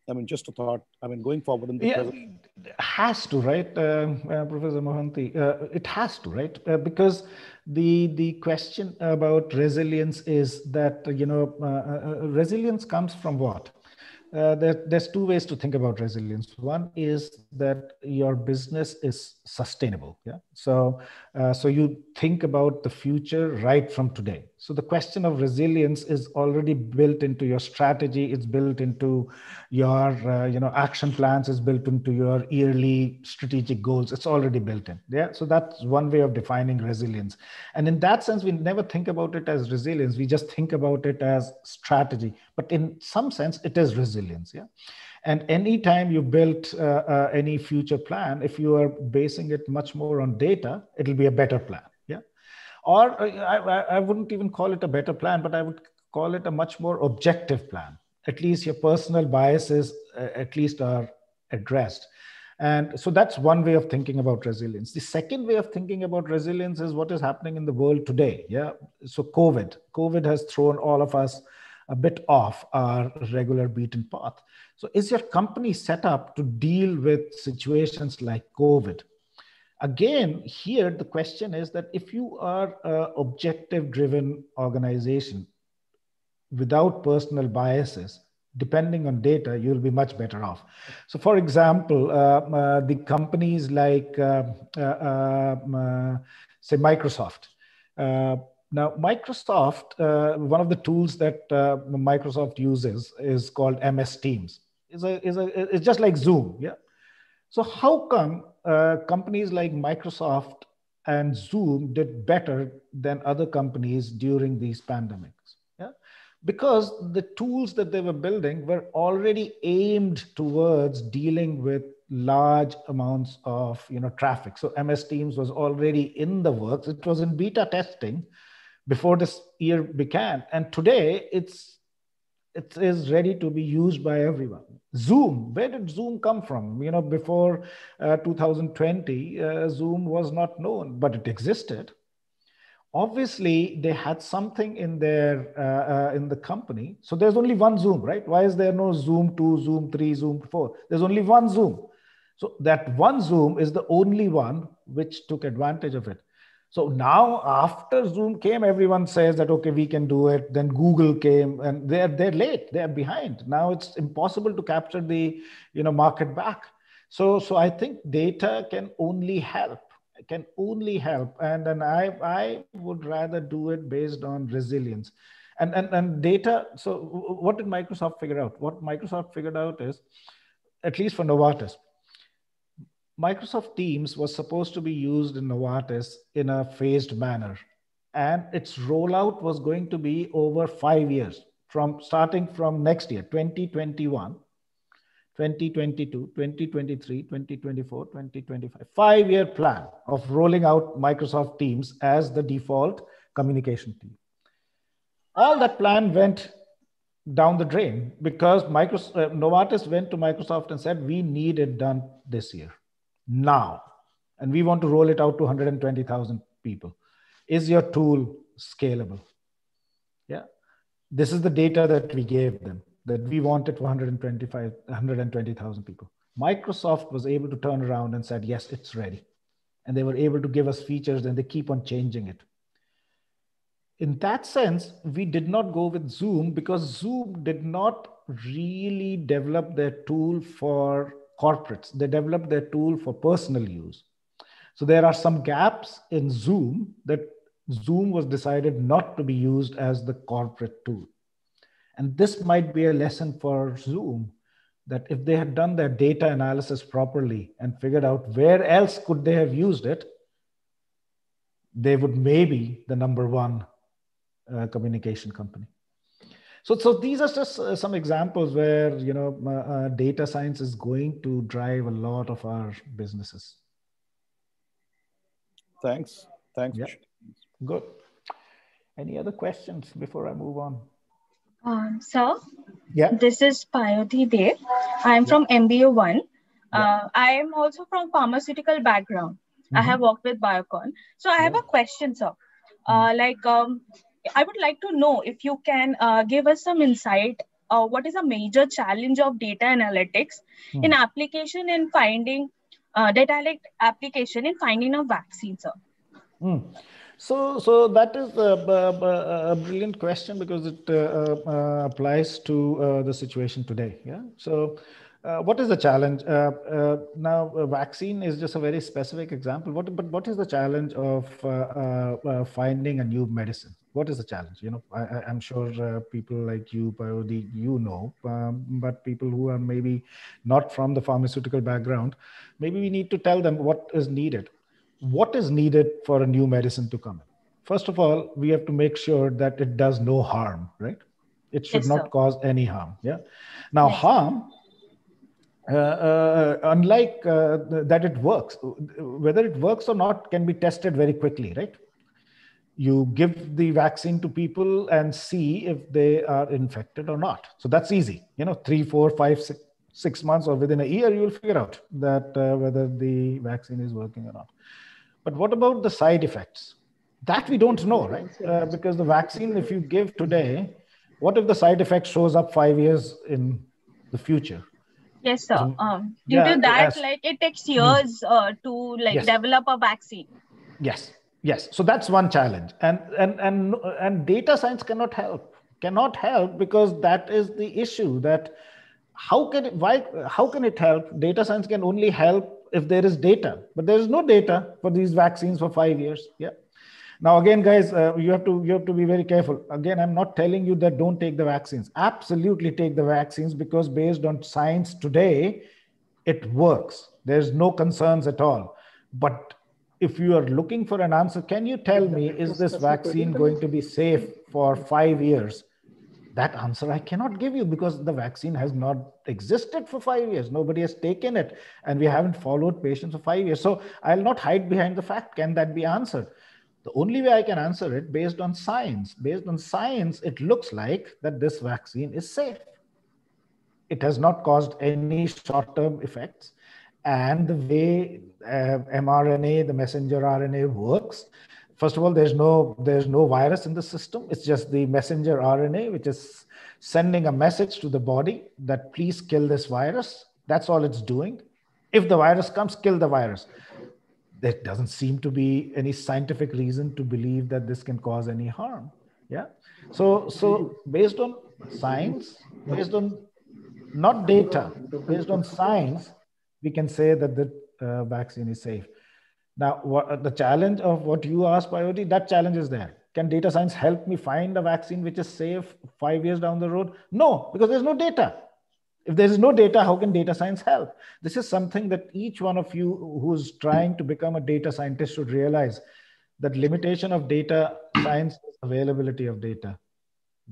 I mean, just a thought. I mean, going forward in the present. It has to, right, Professor Mohanty? It has to, right? Because the question about resilience is that resilience comes from what? There's two ways to think about resilience. One is that your business is sustainable. Yeah. So you think about the future right from today. So the question of resilience is already built into your strategy. It's built into your action plans. It's built into your yearly strategic goals. It's already built in. Yeah. So that's one way of defining resilience. And in that sense, we never think about it as resilience. We just think about it as strategy. But in some sense, it is resilience. Yeah. And anytime you build any future plan, if you are basing it much more on data, it'll be a better plan. Yeah. Or I wouldn't even call it a better plan, but I would call it a much more objective plan. At least your personal biases at least are addressed. And so that's one way of thinking about resilience. The second way of thinking about resilience is what is happening in the world today. Yeah. So COVID has thrown all of us a bit off our regular beaten path. So is your company set up to deal with situations like COVID? Again, here the question is that if you are an objective-driven organization without personal biases, depending on data, you'll be much better off. So for example, the companies like, say, Microsoft. Now, Microsoft, one of the tools that Microsoft uses is called MS Teams. It's just like Zoom, yeah? So how come companies like Microsoft and Zoom did better than other companies during these pandemics? Yeah? Because the tools that they were building were already aimed towards dealing with large amounts of traffic. So MS Teams was already in the works. It was in beta testing before this year began. And today it is ready to be used by everyone. Zoom, where did Zoom come from? Before 2020, Zoom was not known, but it existed. Obviously, they had something in their in the company. So there's only one Zoom, right? Why is there no Zoom 2, Zoom 3, Zoom 4? There's only one Zoom. So that one Zoom is the only one which took advantage of it. So now after Zoom came, everyone says that, okay, we can do it. Then Google came and they're late, they're behind. Now it's impossible to capture the market back. So I think data can only help. And I would rather do it based on resilience and data. So what did Microsoft figure out? What Microsoft figured out is, at least for Novartis, Microsoft Teams was supposed to be used in Novartis in a phased manner. And its rollout was going to be over 5 years, starting from next year, 2021, 2022, 2023, 2024, 2025. 5-year plan of rolling out Microsoft Teams as the default communication tool. All that plan went down the drain because Novartis went to Microsoft and said, we need it done this year, now. And we want to roll it out to 120,000 people. Is your tool scalable? Yeah. This is the data that we gave them, that we wanted for 120,000 people. Microsoft was able to turn around and said, yes, it's ready. And they were able to give us features and they keep on changing it. In that sense, we did not go with Zoom because Zoom did not really develop their tool for corporates. They developed their tool for personal use. So there are some gaps in Zoom that Zoom was decided not to be used as the corporate tool. And this might be a lesson for Zoom, that if they had done their data analysis properly and figured out where else could they have used it, they would maybe the number one communication company. So these are just some examples where data science is going to drive a lot of our businesses. Thanks. Yeah. Good. Any other questions before I move on? Sir, yeah. This is Payodhi Dev. I am from MBA 1. I am also from pharmaceutical background. I have worked with Biocon. So I have a question, sir. I would like to know if you can give us some insight. What is a major challenge of data analytics in application in finding application in finding a vaccine, sir? So that is a brilliant question because it applies to the situation today. Yeah. So what is the challenge? Now, a vaccine is just a very specific example. But what is the challenge of finding a new medicine? What is the challenge? I'm sure people like you, Payodhi, but people who are maybe not from the pharmaceutical background, maybe we need to tell them what is needed. What is needed for a new medicine to come in? First of all, we have to make sure that it does no harm, right? It should not cause any harm. Yeah. Now, harm, unlike that it works, whether it works or not can be tested very quickly, right? You give the vaccine to people and see if they are infected or not. So that's easy. 3, 4, 5, 6 months or within a year, you will figure out that whether the vaccine is working or not. But what about the side effects? That we don't know, right? Because the vaccine, if you give today, what if the side effect shows up 5 years in the future? Yes, sir. Due to that, it takes years to develop a vaccine. Yes. So that's one challenge, and data science cannot help because that is the issue. That how can it help? Data science can only help if there is data, but there is no data for these vaccines for 5 years. Yeah. Now, again, guys, you have to be very careful. Again, I'm not telling you that don't take the vaccines. Absolutely take the vaccines because based on science today, it works. There's no concerns at all. But if you are looking for an answer, can you tell me, is this vaccine going to be safe for 5 years? That answer I cannot give you because the vaccine has not existed for 5 years. Nobody has taken it and we haven't followed patients for 5 years. So I'll not hide behind the fact, can that be answered? The only way I can answer it based on science. Based on science, it looks like that this vaccine is safe. It has not caused any short-term effects. And the way mRNA, the messenger RNA works, first of all, there's no virus in the system. It's just the messenger RNA, which is sending a message to the body that please kill this virus. That's all it's doing. If the virus comes, kill the virus. There doesn't seem to be any scientific reason to believe that this can cause any harm. Yeah. So based on science, based on not data, based on science, we can say that the vaccine is safe. Now, the challenge of what you asked, Payodhi, that challenge is there. Can data science help me find a vaccine which is safe 5 years down the road? No, because there's no data. If there is no data, how can data science help? This is something that each one of you who's trying to become a data scientist should realize, that limitation of data science is availability of data.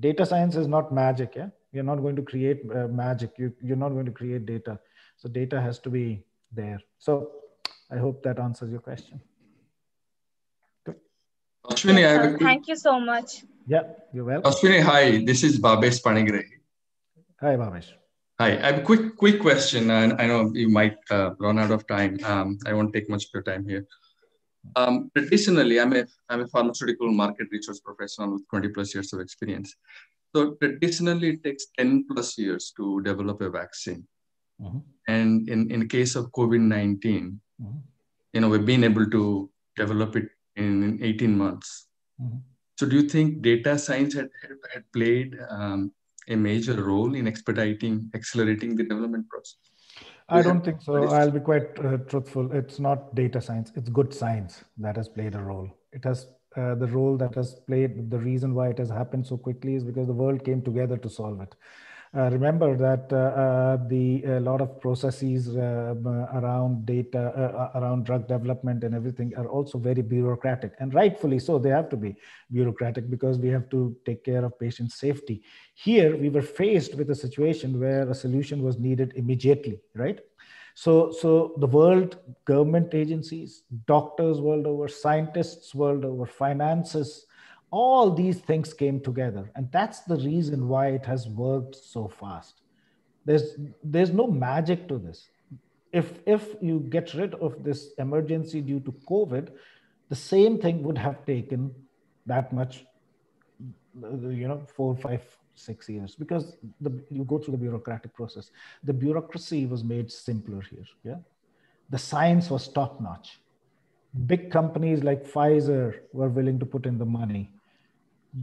Data science is not magic. Yeah, you're not going to create magic. You're not going to create data. So data has to be there. So I hope that answers your question. Good. Ashwini, thank you so much. Yeah, you're welcome. Ashwini, hi. This is Bhabesh Panigre. Hi, Bhavesh. Hi, I have a quick question, and I know you might run out of time. I won't take much of your time here. Traditionally, I'm a pharmaceutical market research professional with 20 plus years of experience. So traditionally, it takes 10 plus years to develop a vaccine. Mm-hmm. And in the case of COVID-19, mm-hmm. We've been able to develop it in 18 months. Mm-hmm. So do you think data science had played a major role in accelerating the development process? I don't think so. I'll be quite truthful. It's not data science. It's good science that has played a role. It has the role that has played. The reason why it has happened so quickly is because the world came together to solve it. Remember that a lot of processes around data, around drug development and everything are also very bureaucratic, and rightfully so. They have to be bureaucratic because we have to take care of patient safety. Here, we were faced with a situation where a solution was needed immediately, right? So the world, government agencies, doctors world over, scientists world over, finances, all these things came together. And that's the reason why it has worked so fast. There's no magic to this. If you get rid of this emergency due to COVID, the same thing would have taken that much, 4, 5, 6 years, because you go through the bureaucratic process. The bureaucracy was made simpler here. Yeah, the science was top notch. Big companies like Pfizer were willing to put in the money.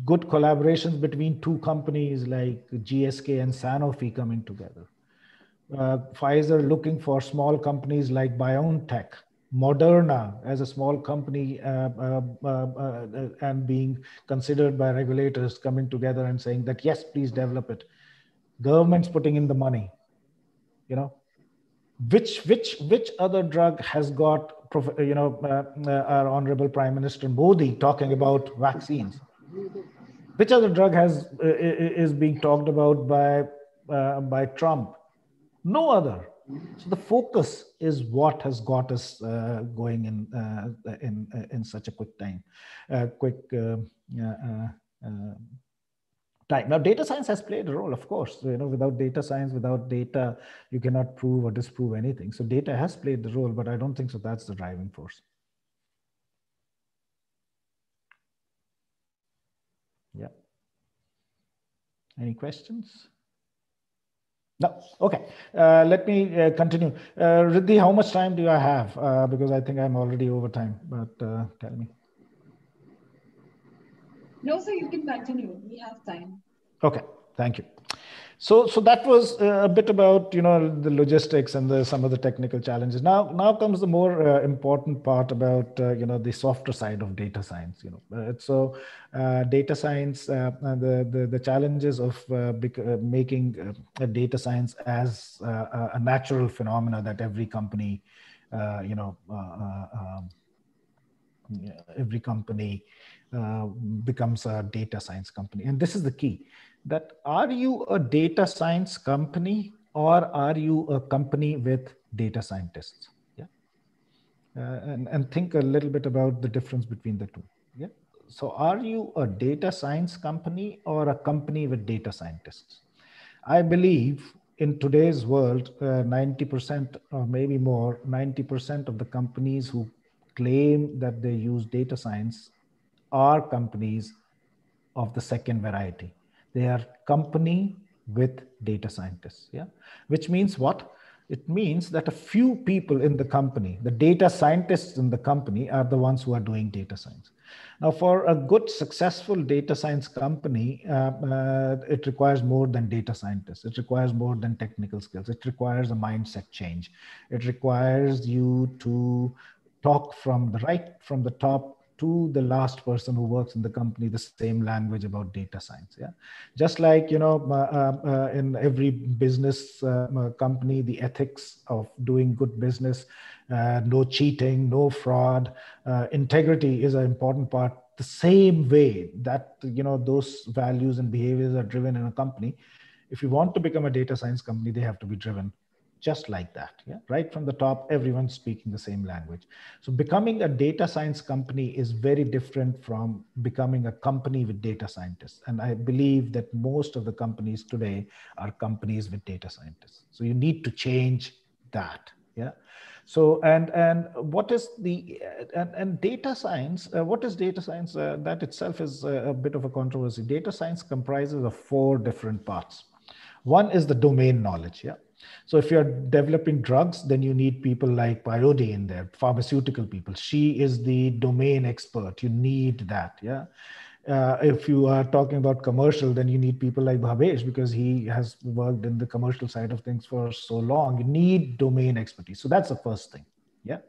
Good collaborations between two companies like GSK and Sanofi coming together. Pfizer looking for small companies like BioNTech, Moderna as a small company and being considered by regulators coming together and saying that, yes, please develop it. Governments putting in the money, which other drug has got, our Honorable Prime Minister Modi talking about vaccines? Which other drug is being talked about by Trump? No other. So the focus is what has got us going in such a quick time, time. Now, data science has played a role, of course. Without data science, without data, you cannot prove or disprove anything. So data has played the role, but I don't think so that's the driving force. Yeah. Any questions? No. Okay. Let me continue. Riddhi, how much time do I have? Because I think I'm already over time, but tell me. No, sir, you can continue. We have time. Okay. Thank you. So that was a bit about, the logistics and some of the technical challenges. Now comes the more important part about, the softer side of data science. Data science, the challenges of making data science as a natural phenomena that every company, becomes a data science company. And this is the key. That are you a data science company or are you a company with data scientists? Yeah, and think a little bit about the difference between the two. Yeah, so are you a data science company or a company with data scientists? I believe in today's world, 90% or maybe more, 90% of the companies who claim that they use data science are companies of the second variety. They are company with data scientists, yeah? Which means what? It means that a few people in the company, the data scientists in the company, are the ones who are doing data science. Now, for a good, successful data science company, it requires more than data scientists. It requires more than technical skills. It requires a mindset change. It requires you to talk from the top to the last person who works in the company the same language about data science. Yeah, just like in every business company, the ethics of doing good business, no cheating, no fraud, integrity is an important part. The same way that those values and behaviors are driven in a company, if you want to become a data science company, they have to be driven just like that. Yeah, right from the top, everyone's speaking the same language. So becoming a data science company is very different from becoming a company with data scientists. And I believe that most of the companies today are companies with data scientists. So you need to change that. Yeah. So and what is the and data science? What is data science? That itself is a bit of a controversy. Data science comprises of 4 different parts. One is the domain knowledge. Yeah. So if you're developing drugs, then you need people like Payode in there, pharmaceutical people. She is the domain expert. You need that. Yeah. If you are talking about commercial, then you need people like Bhavesh because he has worked in the commercial side of things for so long. You need domain expertise. So that's the first thing. Yeah.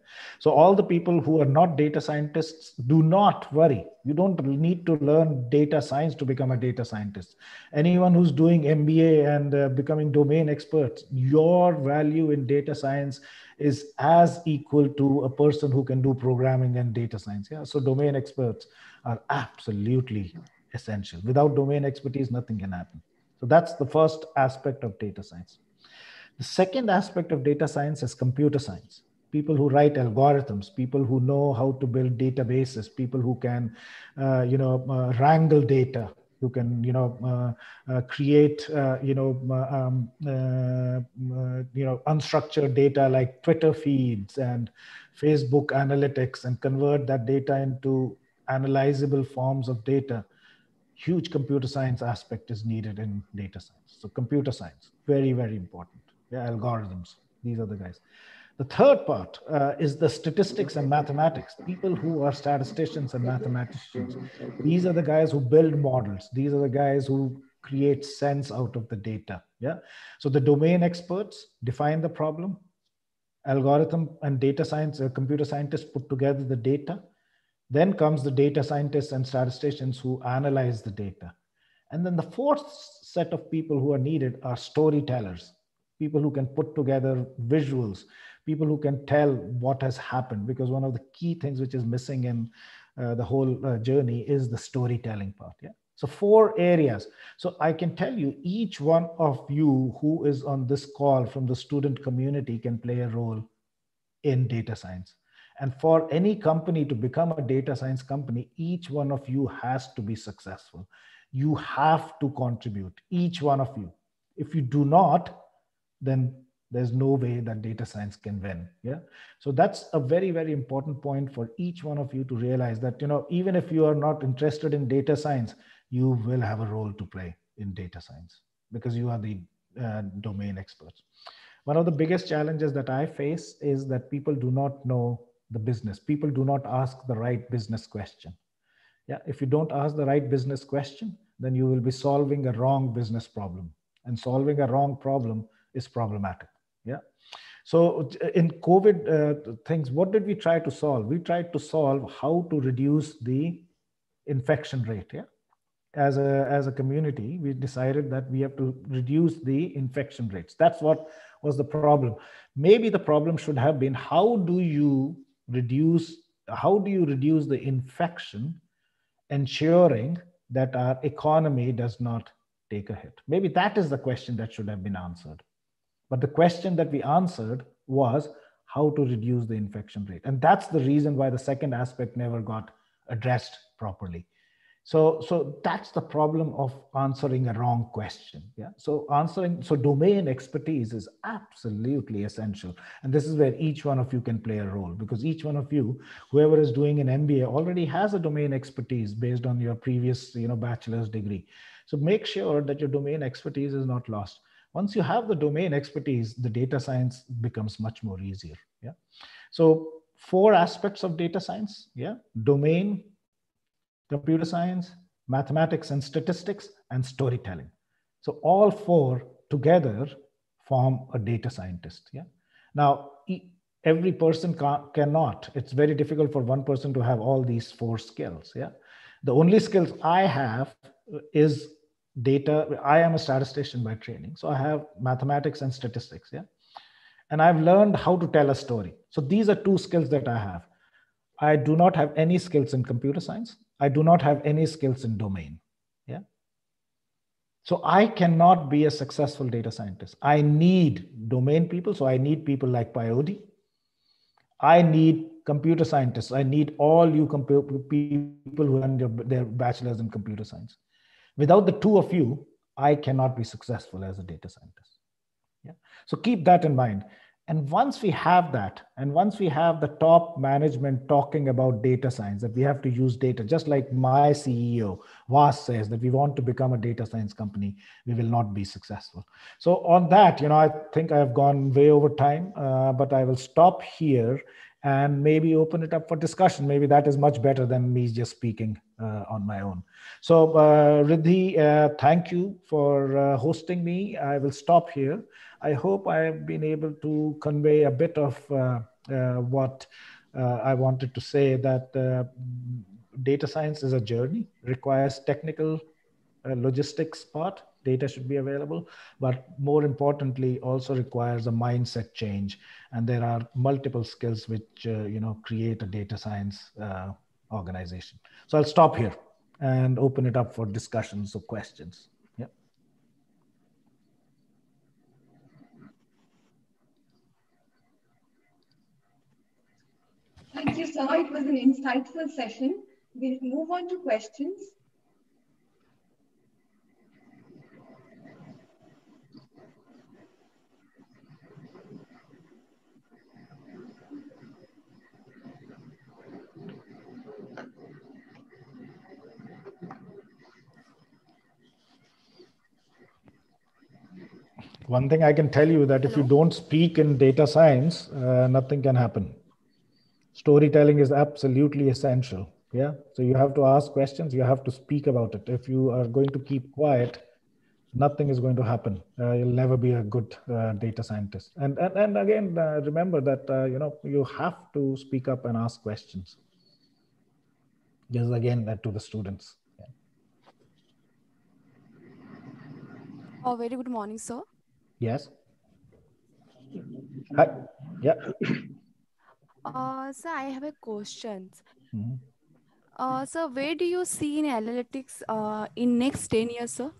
So all the people who are not data scientists, do not worry. You don't need to learn data science to become a data scientist. Anyone who's doing MBA and becoming domain experts, your value in data science is as equal to a person who can do programming and data science. Yeah. So domain experts are absolutely essential. Without domain expertise, nothing can happen. So that's the first aspect of data science. The second aspect of data science is computer science. People who write algorithms, people who know how to build databases, people who can, wrangle data, who can, create, unstructured data like Twitter feeds and Facebook analytics and convert that data into analyzable forms of data. Huge computer science aspect is needed in data science. So computer science, very, very important. Yeah, algorithms, these are the guys. The third part is the statistics and mathematics. People who are statisticians and mathematicians. These are the guys who build models. These are the guys who create sense out of the data. Yeah. So the domain experts define the problem. Algorithm and data science, computer scientists put together the data. Then comes the data scientists and statisticians who analyze the data. And then the fourth set of people who are needed are storytellers, people who can put together visuals, people who can tell what has happened, because one of the key things which is missing in the whole journey is the storytelling part. Yeah. So 4 areas. So I can tell you, each one of you who is on this call from the student community can play a role in data science. And for any company to become a data science company, each one of you has to be successful. You have to contribute, each one of you. If you do not, then there's no way that data science can win. Yeah. So that's a very, very important point for each one of you to realize that, even if you are not interested in data science, you will have a role to play in data science because you are the domain experts. One of the biggest challenges that I face is that people do not know the business. People do not ask the right business question. Yeah, if you don't ask the right business question, then you will be solving a wrong business problem. And solving a wrong problem is problematic. Yeah. So in COVID things, what did we try to solve? We tried to solve how to reduce the infection rate. Yeah. As a community, we decided that we have to reduce the infection rates. That's what was the problem. Maybe the problem should have been, how do you reduce the infection, ensuring that our economy does not take a hit? Maybe that is the question that should have been answered. But the question that we answered was how to reduce the infection rate. And that's the reason why the second aspect never got addressed properly. So that's the problem of answering a wrong question. Yeah. So domain expertise is absolutely essential. And this is where each one of you can play a role, because each one of you, whoever is doing an MBA, already has a domain expertise based on your previous, bachelor's degree. So make sure that your domain expertise is not lost. Once you have the domain expertise, the data science becomes much more easier. Yeah. So 4 aspects of data science. Yeah. Domain, computer science, mathematics and statistics, and storytelling. So all 4 together form a data scientist. Yeah. Now, every person cannot. It's very difficult for one person to have all these 4 skills. Yeah. The only skills I have is data. I am a statistician by training. So I have mathematics and statistics. Yeah. And I've learned how to tell a story. So these are 2 skills that I have. I do not have any skills in computer science. I do not have any skills in domain. Yeah. So I cannot be a successful data scientist. I need domain people. So I need people like Payodi. I need computer scientists. I need all you people who have their bachelor's in computer science. Without the two of you, I cannot be successful as a data scientist. Yeah. So keep that in mind. And once we have that, and once we have the top management talking about data science, that we have to use data, just like my CEO, Vas, says that we want to become a data science company, we will not be successful. So on that, I think I have gone way over time, but I will stop here and maybe open it up for discussion. Maybe that is much better than me just speaking on my own. So Riddhi, thank you for hosting me. I will stop here. I hope I have been able to convey a bit of what I wanted to say, that data science is a journey, requires technical logistics part. Data should be available, but more importantly, also requires a mindset change. And there are multiple skills which create a data science organization. So I'll stop here and open it up for discussions or questions. Yeah. Thank you, sir. It was an insightful session. We'll move on to questions. One thing I can tell you, that if you don't speak in data science, nothing can happen. Storytelling is absolutely essential. Yeah. So you have to ask questions, you have to speak about it. If you are going to keep quiet, nothing is going to happen. You'll never be a good data scientist. And again, remember that, you have to speak up and ask questions. Just again, that to the students. Yeah. Oh, very good morning, sir. Yes. Hi. Yeah. Sir, I have a question. Mm-hmm. Sir, where do you see in analytics in next 10 years, sir?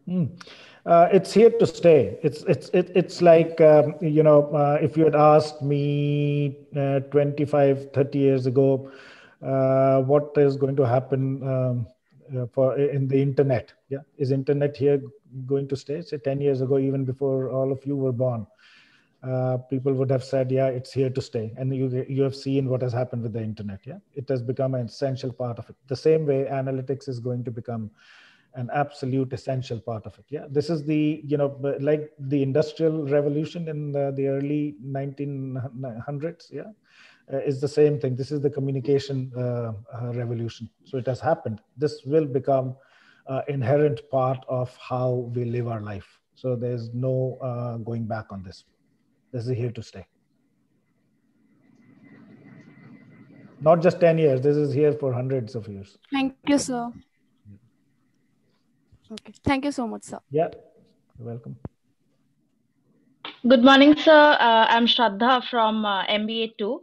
It's here to stay. It's like, if you had asked me 25, 30 years ago, what is going to happen in the internet? Yeah. Is internet here going to stay? Say 10 years ago, even before all of you were born, people would have said, yeah, it's here to stay. And you have seen what has happened with the internet. Yeah. It has become an essential part of it. The same way analytics is going to become an absolute essential part of it. Yeah, this is the, like the industrial revolution in the early 1900s. Yeah, is the same thing. This is the communication revolution. So it has happened. This will become inherent part of how we live our life. So there's no going back on this. This is here to stay. Not just 10 years. This is here for hundreds of years. Thank you, sir. Okay. Thank you so much, sir. Yeah, you're welcome. Good morning, sir. I'm Shraddha from MBA 2.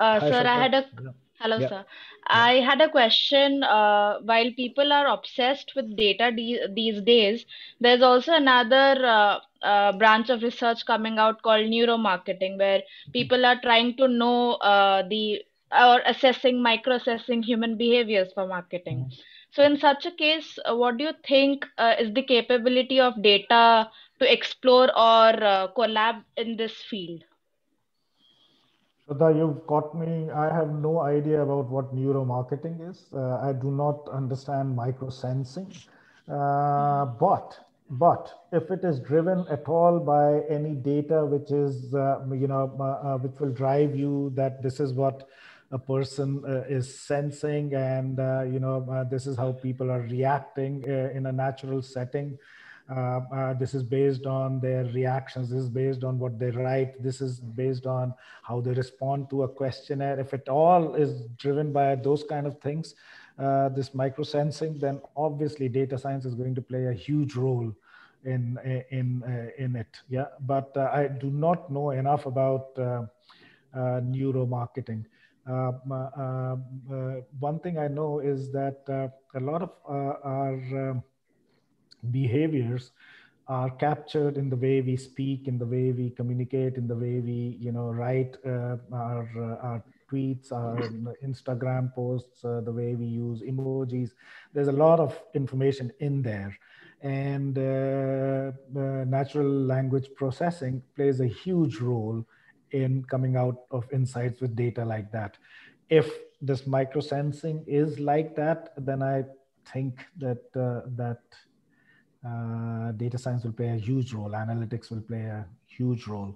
Hi, sir, Shraddha. I had a hello, sir. I had a question. While people are obsessed with data these days, there's also another branch of research coming out called neuromarketing, where people are trying to know or microassessing human behaviors for marketing. So in such a case, what do you think is the capability of data to explore or collab in this field? Shraddha, you've caught me. I have no idea about what neuromarketing is. I do not understand microsensing. But if it is driven at all by any data which is, which will drive you that this is what a person is sensing, and this is how people are reacting in a natural setting. This is based on their reactions. This is based on what they write. This is based on how they respond to a questionnaire. If it all is driven by those kind of things, this microsensing, then obviously data science is going to play a huge role in it. Yeah, but I do not know enough about neuromarketing. One thing I know is that a lot of our behaviors are captured in the way we speak, in the way we communicate, in the way we, write our tweets, our Instagram posts, the way we use emojis. There's a lot of information in there. And natural language processing plays a huge role in coming out of insights with data like that. If this microsensing is like that, then I think that data science will play a huge role. Analytics will play a huge role.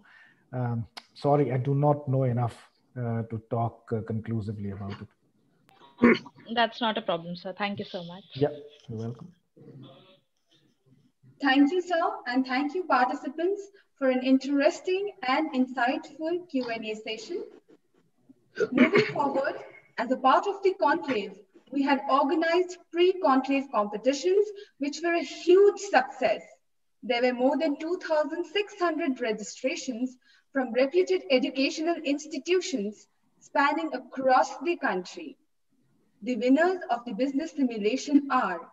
Sorry, I do not know enough to talk conclusively about it. That's not a problem, sir. Thank you so much. Yeah, you're welcome. Thank you, sir, and thank you, participants, for an interesting and insightful Q&A session. Moving forward, as a part of the conclave, we had organized pre-conclave competitions, which were a huge success. There were more than 2,600 registrations from reputed educational institutions spanning across the country. The winners of the business simulation are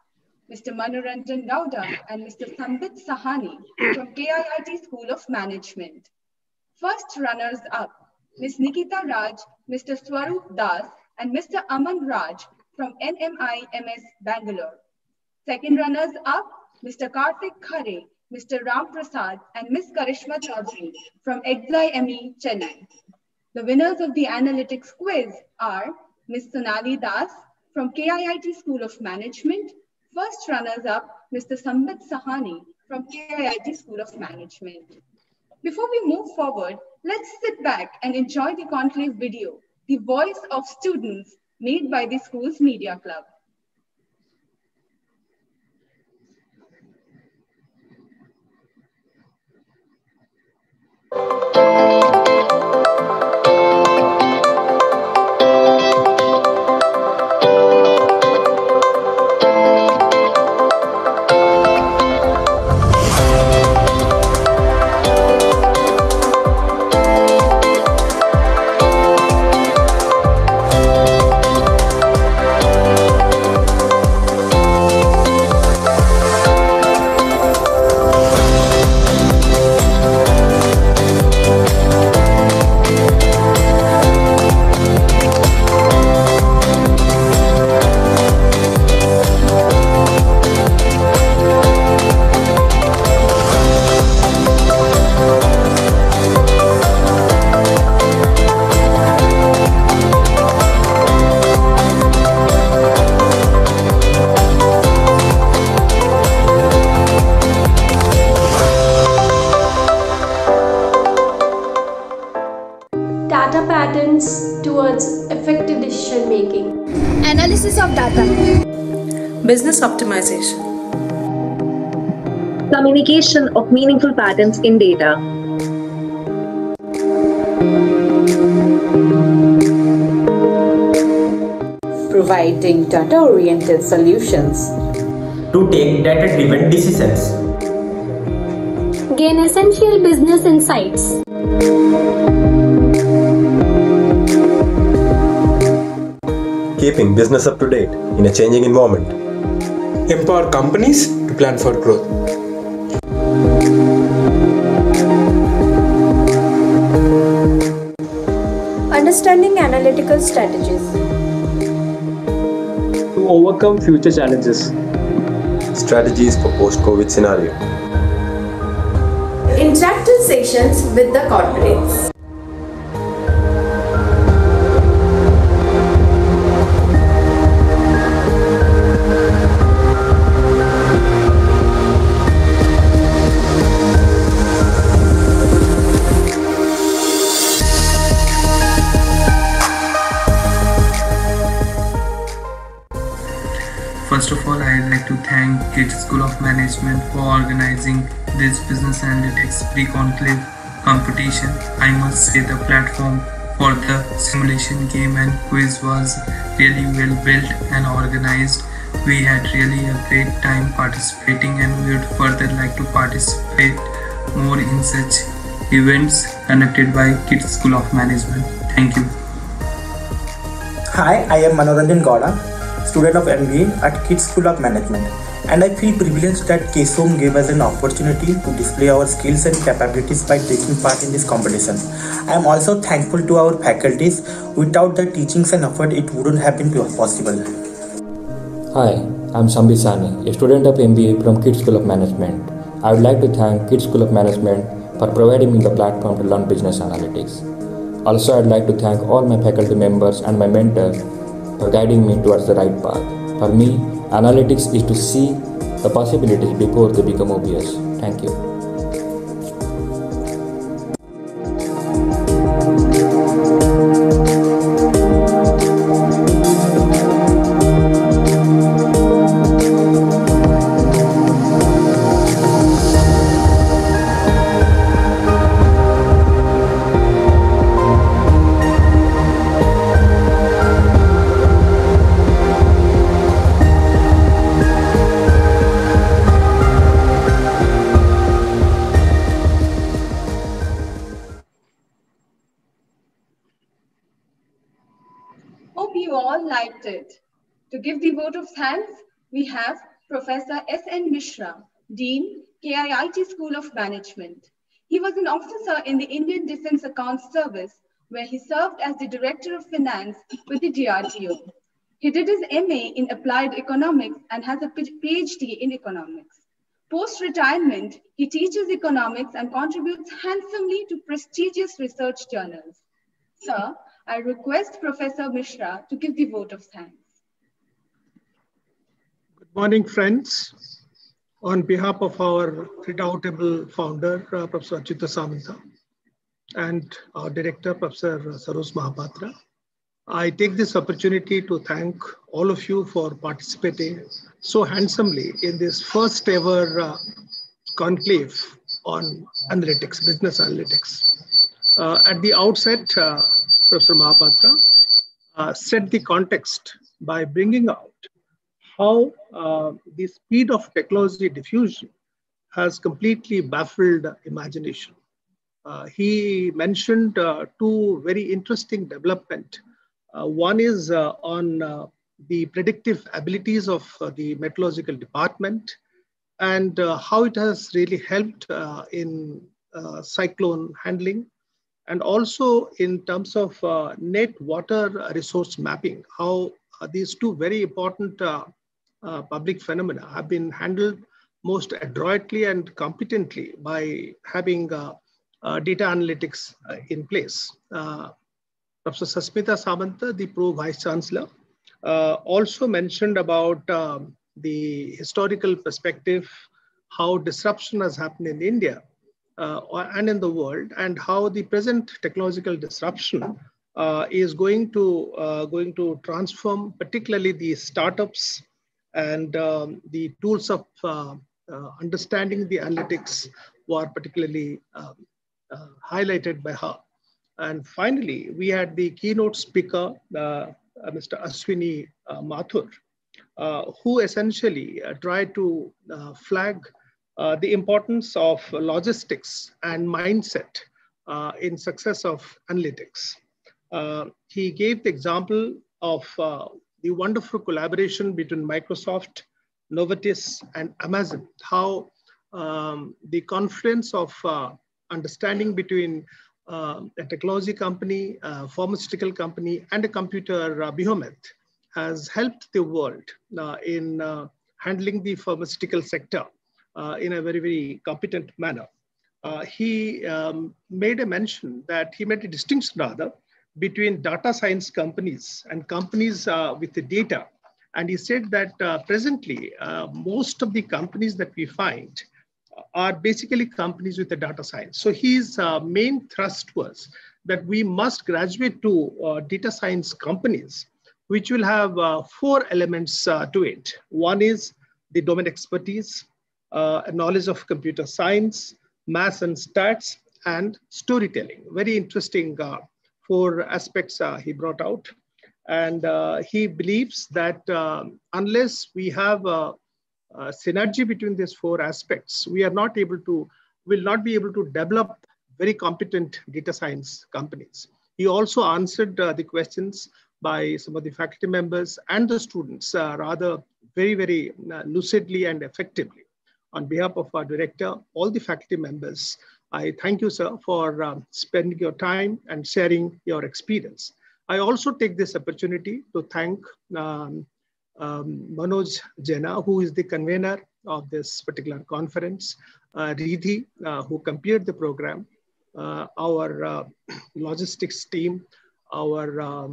Mr. Manoranjan Gowda and Mr. Sambit Sahani from KIIT School of Management. First runners-up, Ms. Nikita Raj, Mr. Swarup Das, and Mr. Aman Raj from NMIMS Bangalore. Second runners-up, Mr. Karthik Khare, Mr. Ram Prasad, and Ms. Karishma Chaudhary from XIME Chennai. The winners of the analytics quiz are Ms. Sonali Das from KIIT School of Management. First runners-up, Mr. Sambit Sahani from KIIT School of Management. Before we move forward, let's sit back and enjoy the conclave video, The Voice of Students, made by the school's media club. Analysis of data. Business optimization. Communication of meaningful patterns in data. Providing data-oriented solutions. To take data-driven decisions. Gain essential business insights. Keeping business up to date in a changing environment. Empower companies to plan for growth. Understanding analytical strategies. To overcome future challenges. Strategies for post-COVID scenario. Interactive sessions with the corporates. First of all, I'd like to thank KIIT School of Management for organizing this business analytics pre-conclave competition. I must say the platform for the simulation game and quiz was really well built and organized. We had really a great time participating, and we would further like to participate more in such events conducted by KIIT School of Management. Thank you. Hi, I am Manoranjan Gowda, student of MBA at KIIT School of Management, and I feel privileged that KSOM gave us an opportunity to display our skills and capabilities by taking part in this competition. I am also thankful to our faculties. Without their teachings and effort, it wouldn't have been possible. Hi, I'm Sambi Sani, a student of MBA from KIIT School of Management. I would like to thank KIIT School of Management for providing me the platform to learn business analytics. Also, I'd like to thank all my faculty members and my mentors for guiding me towards the right path. For me, analytics is to see the possibilities before they become obvious. Thank you. To give the vote of thanks, we have Professor S.N. Mishra, Dean, KIIT School of Management. He was an officer in the Indian Defence Accounts Service, where he served as the Director of Finance with the DRDO. He did his MA in Applied Economics and has a PhD in Economics. Post-retirement, he teaches economics and contributes handsomely to prestigious research journals. Sir, I request Professor Mishra to give the vote of thanks. Good morning, friends. On behalf of our redoubtable founder, Professor Achyuta Samanta, and our director, Professor Saroja Mahapatra, I take this opportunity to thank all of you for participating so handsomely in this first ever conclave on analytics, business analytics. At the outset, Professor Mahapatra set the context by bringing out how the speed of technology diffusion has completely baffled imagination. He mentioned two very interesting developments. One is on the predictive abilities of the meteorological department and how it has really helped in cyclone handling, and also in terms of net water resource mapping, how these two very important public phenomena have been handled most adroitly and competently by having data analytics in place. Professor Sasmita Samanta, the Pro Vice Chancellor, also mentioned about the historical perspective, how disruption has happened in India and in the world, and how the present technological disruption is going to transform particularly the startups and the tools of understanding the analytics were particularly highlighted by her. And finally, we had the keynote speaker, Mr. Ashwini Mathur, who essentially tried to flag the importance of logistics and mindset in success of analytics. He gave the example of the wonderful collaboration between Microsoft, Novartis, and Amazon, how the confluence of understanding between a technology company, a pharmaceutical company, and a computer behemoth has helped the world in handling the pharmaceutical sector in a very, very competent manner. He made a mention that he made a distinction rather between data science companies and companies with the data. And he said that presently, most of the companies that we find are basically companies with the data science. So his main thrust was that we must graduate to data science companies, which will have four elements to it. One is the domain expertise, knowledge of computer science, maths and stats, and storytelling. Very interesting four aspects he brought out. And he believes that unless we have synergy between these four aspects, will not be able to develop very competent data science companies. He also answered the questions by some of the faculty members and the students rather very lucidly and effectively. On behalf of our director, all the faculty members, I thank you, sir, for spending your time and sharing your experience. I also take this opportunity to thank Manoj Jena, who is the convener of this particular conference, Riddhi, who compared the program, our logistics team, our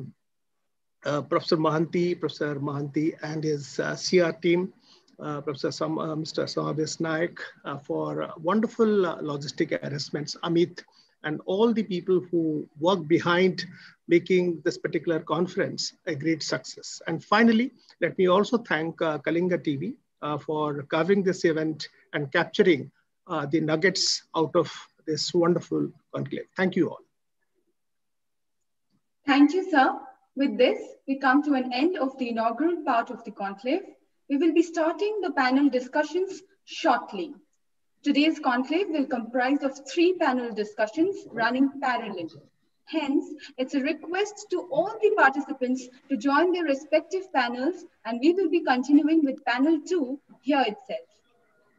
Professor Mahanti and his CR team, Mr. Samavis Naik, for wonderful logistic arrangements, Amit, and all the people who work behind making this particular conference a great success. And finally, let me also thank Kalinga TV for covering this event and capturing the nuggets out of this wonderful conclave. Thank you all. Thank you, sir. With this, we come to an end of the inaugural part of the conclave. We will be starting the panel discussions shortly. Today's conclave will comprise of 3 panel discussions running parallel. Hence, it's a request to all the participants to join their respective panels, and we will be continuing with panel 2 here itself.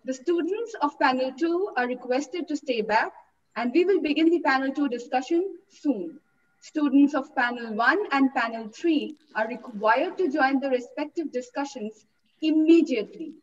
The students of panel 2 are requested to stay back, and we will begin the panel 2 discussion soon. Students of panel 1 and panel 3 are required to join the respective discussions immediately.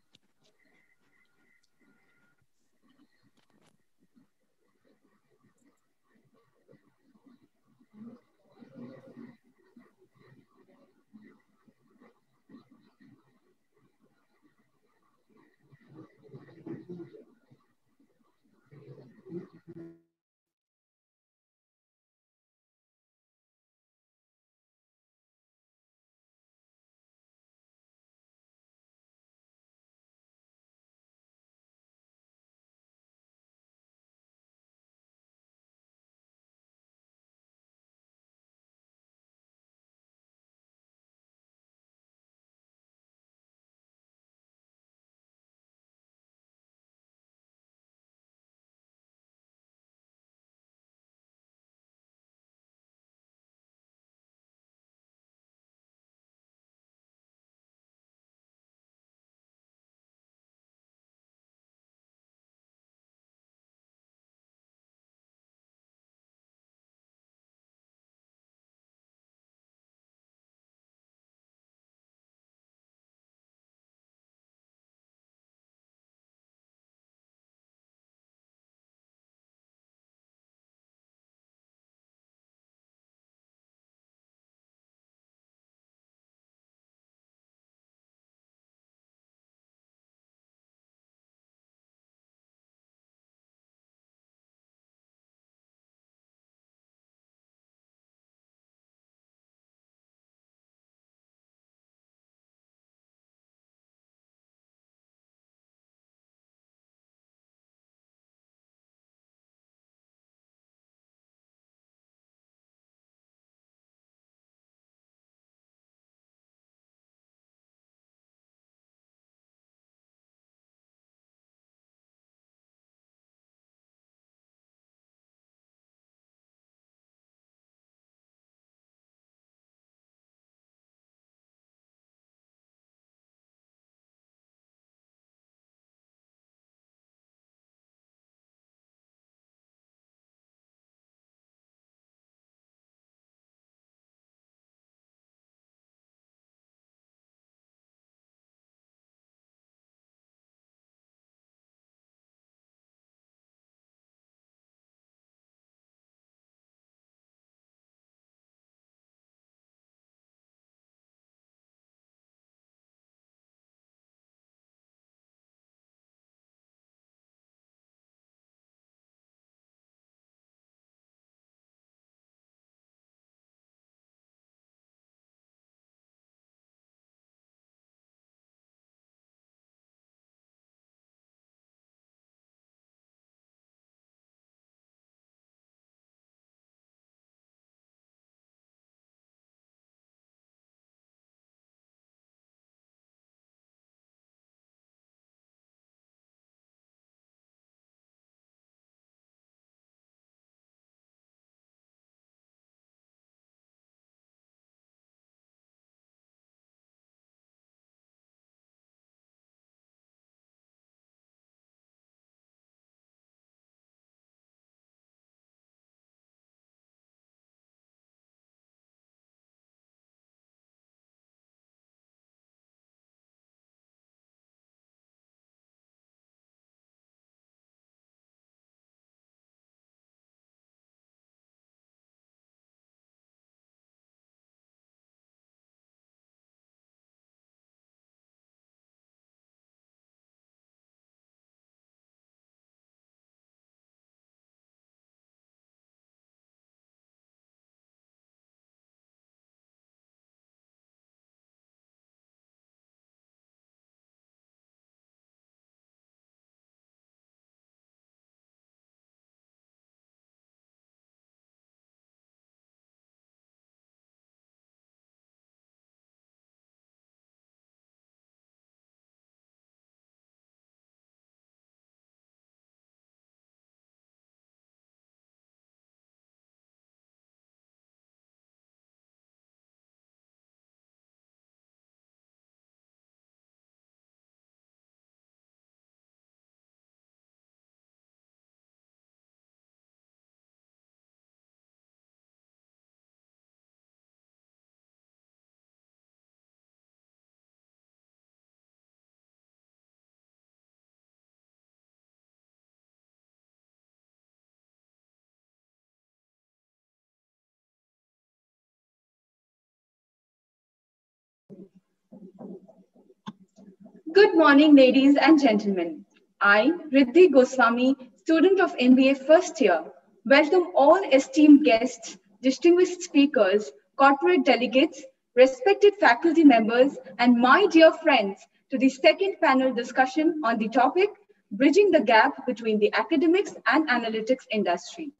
Good morning, ladies and gentlemen. I, Riddhi Goswami, student of MBA first year, welcome all esteemed guests, distinguished speakers, corporate delegates, respected faculty members, and my dear friends to the second panel discussion on the topic, Bridging the Gap Between the Academics and Analytics Industry.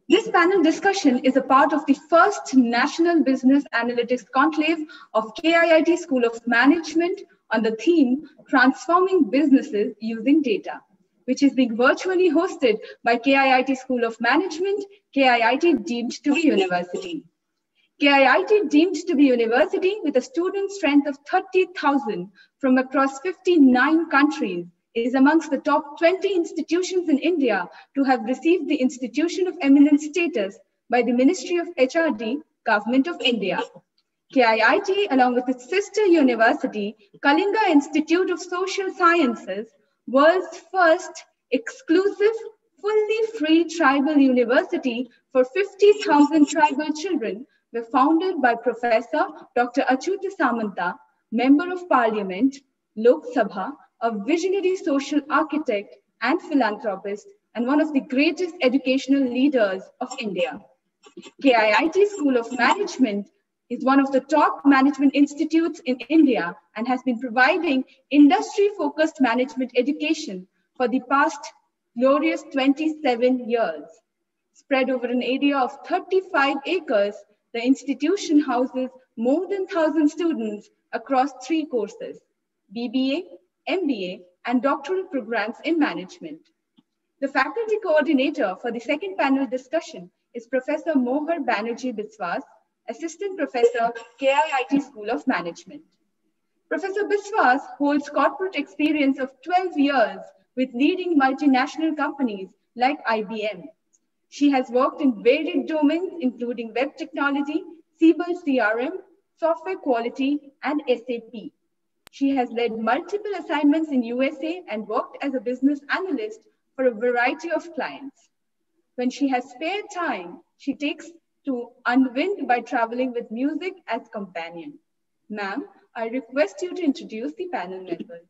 This panel discussion is a part of the first National Business Analytics Conclave of KIIT School of Management on the theme Transforming Businesses Using Data, which is being virtually hosted by KIIT School of Management, KIIT deemed to be university. KIIT deemed to be university with a student strength of 30,000 from across 59 countries is amongst the top 20 institutions in India to have received the Institution of Eminence status by the Ministry of HRD, Government of India. KIIT, along with its sister university, Kalinga Institute of Social Sciences, world's first exclusive, fully free tribal university for 50,000 tribal children, were founded by Professor Dr. Achyuta Samanta, Member of Parliament, Lok Sabha, a visionary social architect and philanthropist, and one of the greatest educational leaders of India. KIIT School of Management is one of the top management institutes in India and has been providing industry-focused management education for the past glorious 27 years. Spread over an area of 35 acres, the institution houses more than 1,000 students across 3 courses: BBA, MBA, and doctoral programs in management. The faculty coordinator for the second panel discussion is Professor Mohar Banerjee Biswas, Assistant Professor, KIIT School of Management. Professor Biswas holds corporate experience of 12 years with leading multinational companies like IBM. She has worked in varied domains, including web technology, Siebel CRM, software quality, and SAP. She has led multiple assignments in USA and worked as a business analyst for a variety of clients. When she has spare time, she takes to unwind by traveling with music as companion. Ma'am, I request you to introduce the panel members.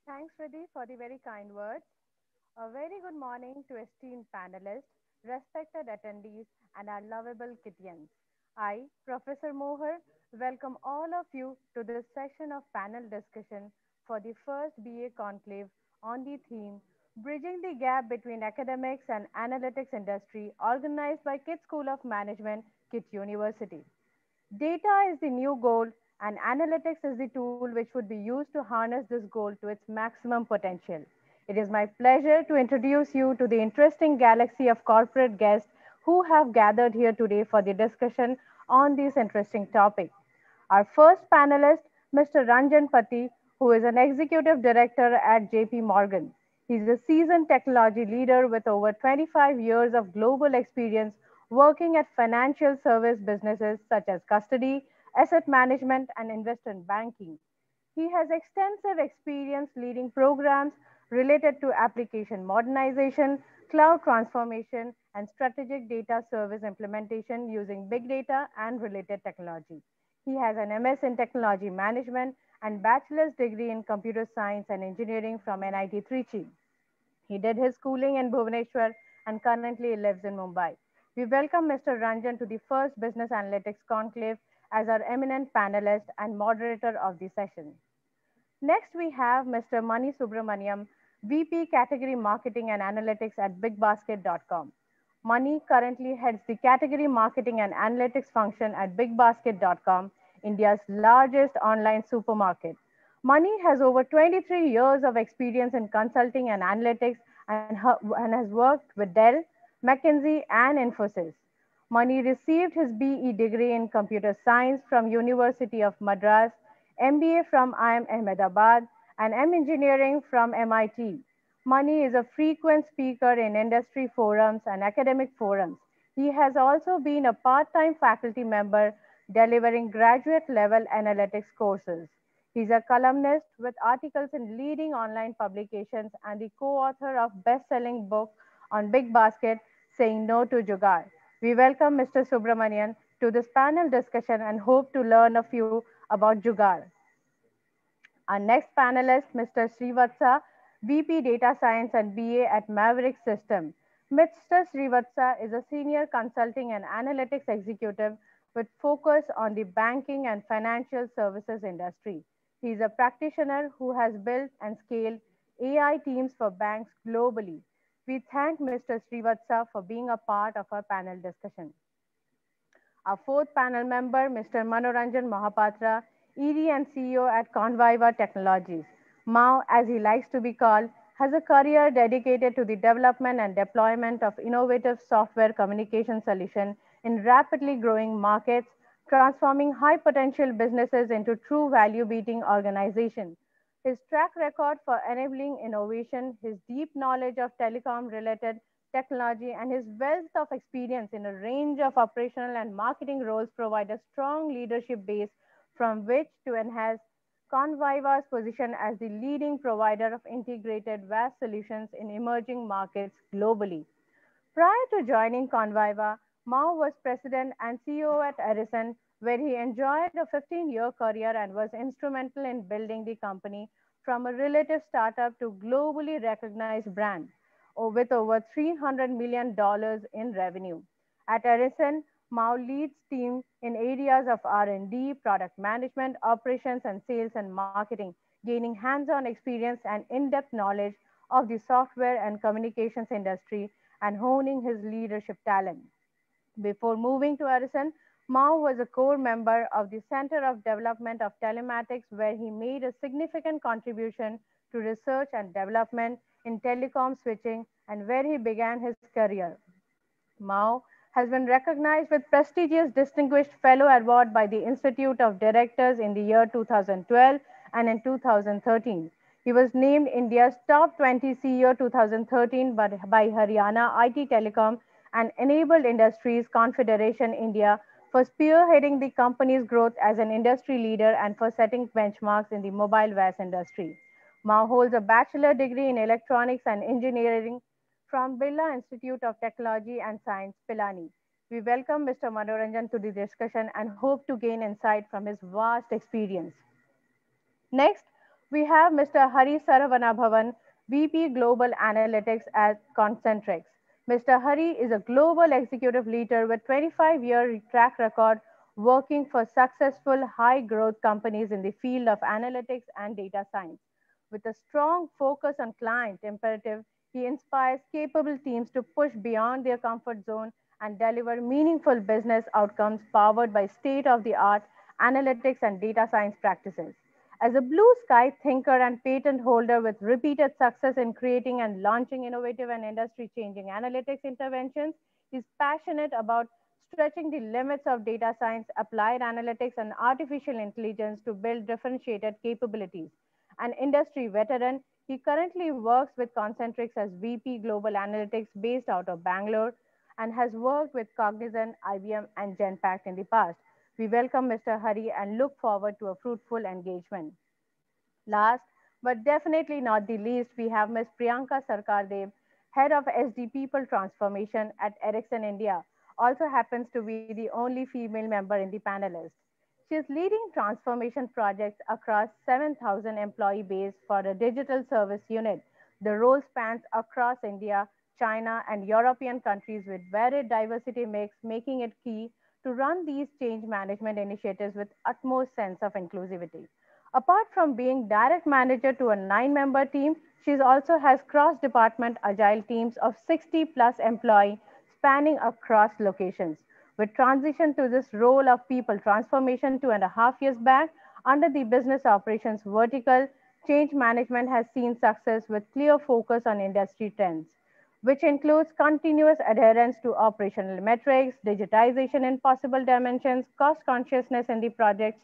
Thanks, Riddhi, for the very kind words. A very good morning to esteemed panelists, respected attendees, and our lovable Kittians. I, Professor Mohar, welcome all of you to this session of panel discussion for the first BA conclave on the theme Bridging the Gap Between Academics and Analytics Industry, organized by KIIT School of Management, KIIT University. Data is the new gold, and analytics is the tool which would be used to harness this gold to its maximum potential. It is my pleasure to introduce you to the interesting galaxy of corporate guests who have gathered here today for the discussion on this interesting topic. Our first panelist, Mr. Ranjan Pati, who is an executive director at JP Morgan. He's a seasoned technology leader with over 25 years of global experience working at financial service businesses such as custody, asset management, and investment banking. He has extensive experience leading programs related to application modernization, cloud transformation, and strategic data service implementation using big data and related technology. He has an MS in technology management and bachelor's degree in computer science and engineering from NIT Trichy. He did his schooling in Bhubaneswar and currently lives in Mumbai. We welcome Mr. Ranjan to the first Business Analytics Conclave as our eminent panelist and moderator of the session. Next, we have Mr. Mani Subramaniam, VP Category Marketing and Analytics at BigBasket.com. Mani currently heads the Category Marketing and Analytics function at BigBasket.com, India's largest online supermarket. Mani has over 23 years of experience in consulting and analytics and has worked with Dell, McKinsey, and Infosys. Mani received his BE degree in computer science from University of Madras, MBA from IIM Ahmedabad, and M Engineering from MIT. Mani is a frequent speaker in industry forums and academic forums. He has also been a part-time faculty member delivering graduate-level analytics courses. He's a columnist with articles in leading online publications and the co-author of best-selling book on Big Basket, Saying No to Jugaad. We welcome Mr. Subramanian to this panel discussion and hope to learn a few about Jugaad. Our next panelist, Mr. Srivatsa, VP Data Science and BA at Maverick System. Mr. Srivatsa is a senior consulting and analytics executive with focus on the banking and financial services industry. He is a practitioner who has built and scaled AI teams for banks globally. We thank Mr. Srivatsa for being a part of our panel discussion. Our fourth panel member, Mr. Manoranjan Mahapatra, ED and CEO at Conviva Technologies. Mao, as he likes to be called, has a career dedicated to the development and deployment of innovative software communication solutions in rapidly growing markets, transforming high potential businesses into true value beating organizations. His track record for enabling innovation, his deep knowledge of telecom related technology, and his wealth of experience in a range of operational and marketing roles provide a strong leadership base from which to enhance Conviva's position as the leading provider of integrated VAS solutions in emerging markets globally. Prior to joining Conviva, Mao was president and CEO at Edison, where he enjoyed a 15-year career and was instrumental in building the company from a relative startup to globally recognized brand with over $300 million in revenue. At Edison, Mao leads team in areas of R&D, product management, operations, and sales and marketing, gaining hands-on experience and in-depth knowledge of the software and communications industry and honing his leadership talent. Before moving to Edison, Mao was a core member of the Center of Development of Telematics, where he made a significant contribution to research and development in telecom switching and where he began his career. Mao has been recognized with prestigious Distinguished Fellow Award by the Institute of Directors in the year 2012 and in 2013. He was named India's Top 20 CEO 2013 by Haryana IT Telecom and Enabled Industries Confederation India for spearheading the company's growth as an industry leader and for setting benchmarks in the mobile VAS industry. Mao holds a bachelor degree in electronics and engineering from Birla Institute of Technology and Science, Pilani. We welcome Mr. Manoranjan to the discussion and hope to gain insight from his vast experience. Next, we have Mr. Hari Saravanabhavan, VP Global Analytics at Concentrix. Mr. Hari is a global executive leader with 25-year track record working for successful high-growth companies in the field of analytics and data science. With a strong focus on client imperative, he inspires capable teams to push beyond their comfort zone and deliver meaningful business outcomes powered by state-of-the-art analytics and data science practices. As a blue sky thinker and patent holder with repeated success in creating and launching innovative and industry-changing analytics interventions, he's passionate about stretching the limits of data science, applied analytics, and artificial intelligence to build differentiated capabilities. An industry veteran, he currently works with Concentrix as VP Global Analytics based out of Bangalore and has worked with Cognizant, IBM, and Genpact in the past. We welcome Mr. Hari and look forward to a fruitful engagement. Last, but definitely not the least, we have Ms. Priyanka Sarkardev, Head of SD People Transformation at Ericsson India, also happens to be the only female member in the panelist. She is leading transformation projects across 7,000 employee base for a digital service unit. The role spans across India, China, and European countries with varied diversity mix, making it key to run these change management initiatives with utmost sense of inclusivity. Apart from being direct manager to a 9-member team, she also has cross-department agile teams of 60 plus employees spanning across locations. With transition to this role of people transformation 2.5 years back, under the business operations vertical, change management has seen success with clear focus on industry trends, which includes continuous adherence to operational metrics, digitization in possible dimensions, cost consciousness in the projects,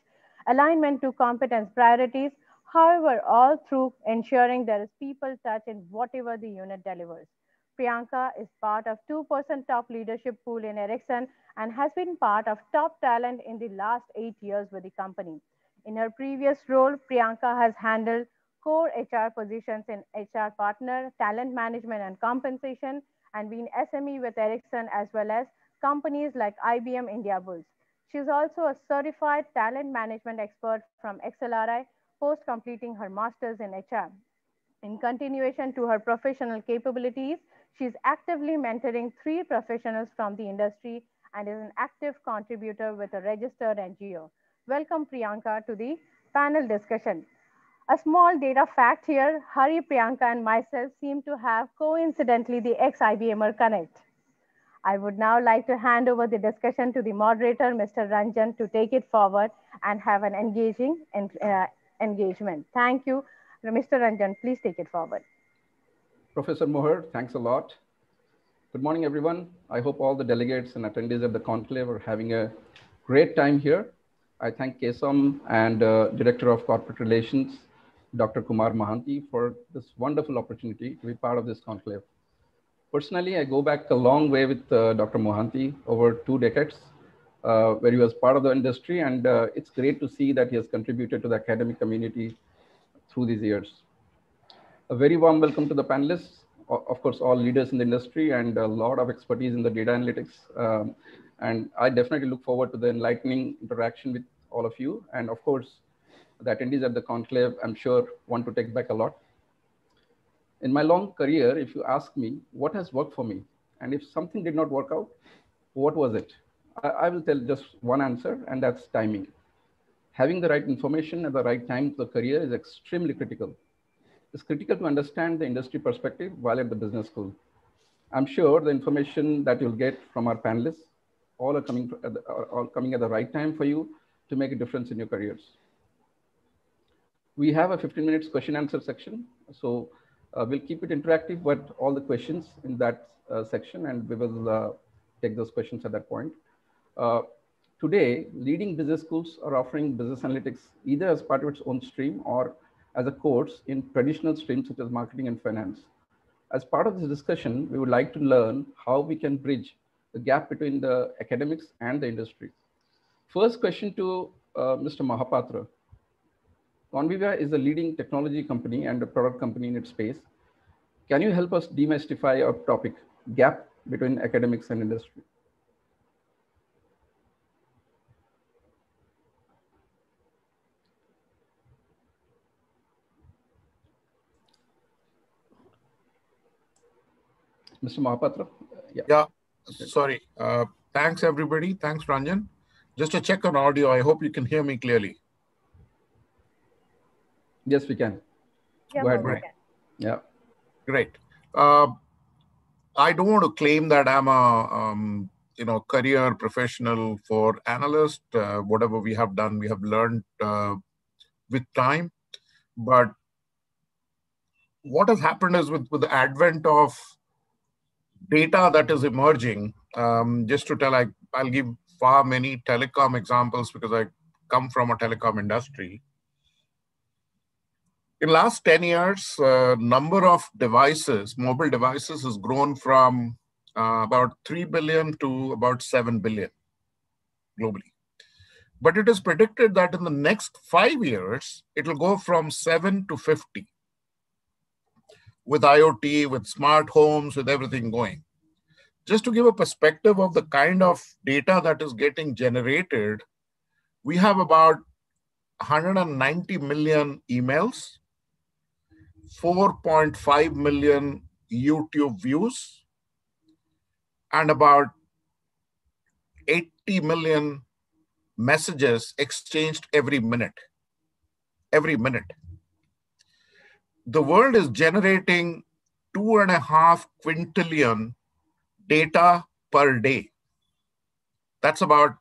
alignment to competence priorities, however, all through ensuring there is people touch in whatever the unit delivers. Priyanka is part of 2% top leadership pool in Ericsson and has been part of top talent in the last 8 years with the company. In her previous role, Priyanka has handled core HR positions in HR partner, talent management and compensation, and been SME with Ericsson as well as companies like IBM India Bulls. She is also a certified talent management expert from XLRI, post completing her master's in HR. In continuation to her professional capabilities, she is actively mentoring 3 professionals from the industry and is an active contributor with a registered NGO. Welcome, Priyanka, to the panel discussion. A small data fact here, Hari, Priyanka, and myself seem to have coincidentally the ex-IBMer connect. I would now like to hand over the discussion to the moderator, Mr. Ranjan, to take it forward and have an engaging engagement. Thank you. Mr. Ranjan, please take it forward. Professor Moher, thanks a lot. Good morning, everyone. I hope all the delegates and attendees of the conclave are having a great time here. I thank KSOM and Director of Corporate Relations, Dr. Kumar Mahanti, for this wonderful opportunity to be part of this conclave. Personally, I go back a long way with Dr. Mohanti, over 2 decades, where he was part of the industry, and it's great to see that he has contributed to the academic community through these years. A very warm welcome to the panelists, of course, all leaders in the industry and a lot of expertise in the data analytics. And I definitely look forward to the enlightening interaction with all of you. And of course, the attendees at the conclave, I'm sure, want to take back a lot. In my long career, if you ask me what has worked for me, and if something did not work out, what was it? I will tell just one answer, and that's timing. Having the right information at the right time to the career is extremely critical. It's critical to understand the industry perspective while at the business school. I'm sure the information that you'll get from our panelists all are coming at the right time for you to make a difference in your careers. We have a 15 minutes question answer section. So we'll keep it interactive, but all the questions in that section, and we will take those questions at that point. Today, leading business schools are offering business analytics either as part of its own stream or as a course in traditional streams such as marketing and finance. As part of this discussion, we would like to learn how we can bridge the gap between the academics and the industry. First question to Mr. Mahapatra. Conviva is a leading technology company and a product company in its space. Can you help us demystify our topic, gap between academics and industry? Mr. Mahapatra? Yeah. Sorry. Thanks, everybody. Thanks, Ranjan. Just to check on audio, I hope you can hear me clearly. Yes, we can. Yeah, go ahead. Right. Yeah. Great. I don't want to claim that I'm a career professional for analyst. Whatever we have done, we have learned with time. But what has happened is with the advent of data that is emerging, just to tell, I'll give far many telecom examples because I come from a telecom industry. In the last 10 years, number of devices, mobile devices, has grown from about 3 billion to about 7 billion globally. But it is predicted that in the next 5 years, it will go from 7 to 50. With IoT, with smart homes, with everything going. Just to give a perspective of the kind of data that is getting generated, we have about 190 million emails, 4.5 million YouTube views, and about 80 million messages exchanged every minute. Every minute. The world is generating 2.5 quintillion data per day. That's about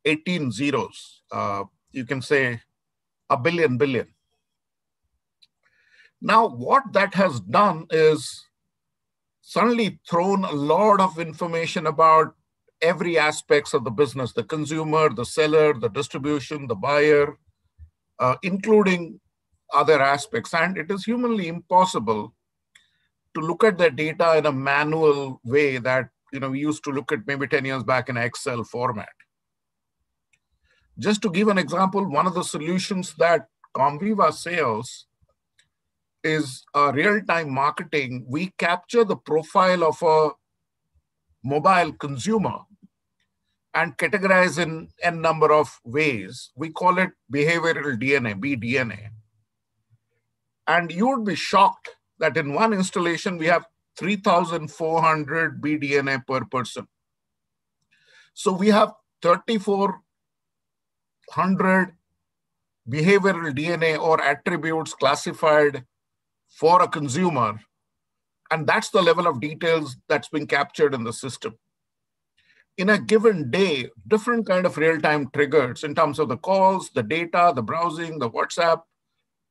18 zeros. You can say a billion. Now, what that has done is suddenly thrown a lot of information about every aspects of the business, the consumer, the seller, the distribution, the buyer, including other aspects. And it is humanly impossible to look at the data in a manual way that we used to look at maybe 10 years back in Excel format. Just to give an example, one of the solutions that Conviva sells is real-time marketing. We capture the profile of a mobile consumer and categorize in n number of ways. We call it behavioral DNA, BDNA. And you would be shocked that in one installation, we have 3,400 BDNA per person. So we have 3,400 behavioral DNA or attributes classified for a consumer. And that's the level of details that's being captured in the system. In a given day, different kind of real-time triggers in terms of the calls, the data, the browsing, the WhatsApp,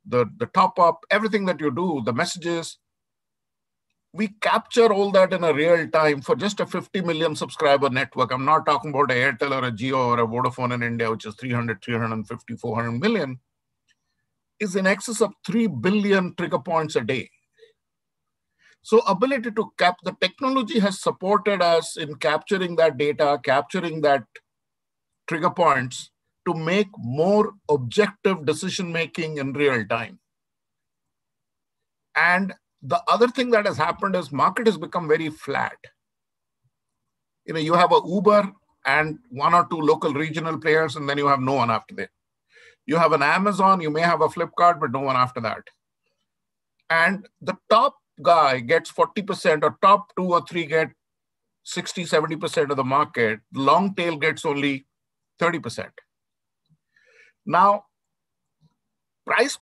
the top-up, everything that you do, the messages. We capture all that in a real time for just a 50 million subscriber network. I'm not talking about a Airtel or a Jio or a Vodafone in India, which is 300, 350, 400 million, is in excess of 3 billion trigger points a day. So ability to the technology has supported us in capturing that data, capturing that trigger points to make more objective decision-making in real time. And the other thing that has happened is market has become very flat. You have a Uber and one or two local regional players, and then you have no one after that. You have an Amazon, you may have a Flipkart, but no one after that. And the top guy gets 40%, or top 2 or 3 get 60, 70% of the market. The long tail gets only 30%. Now, price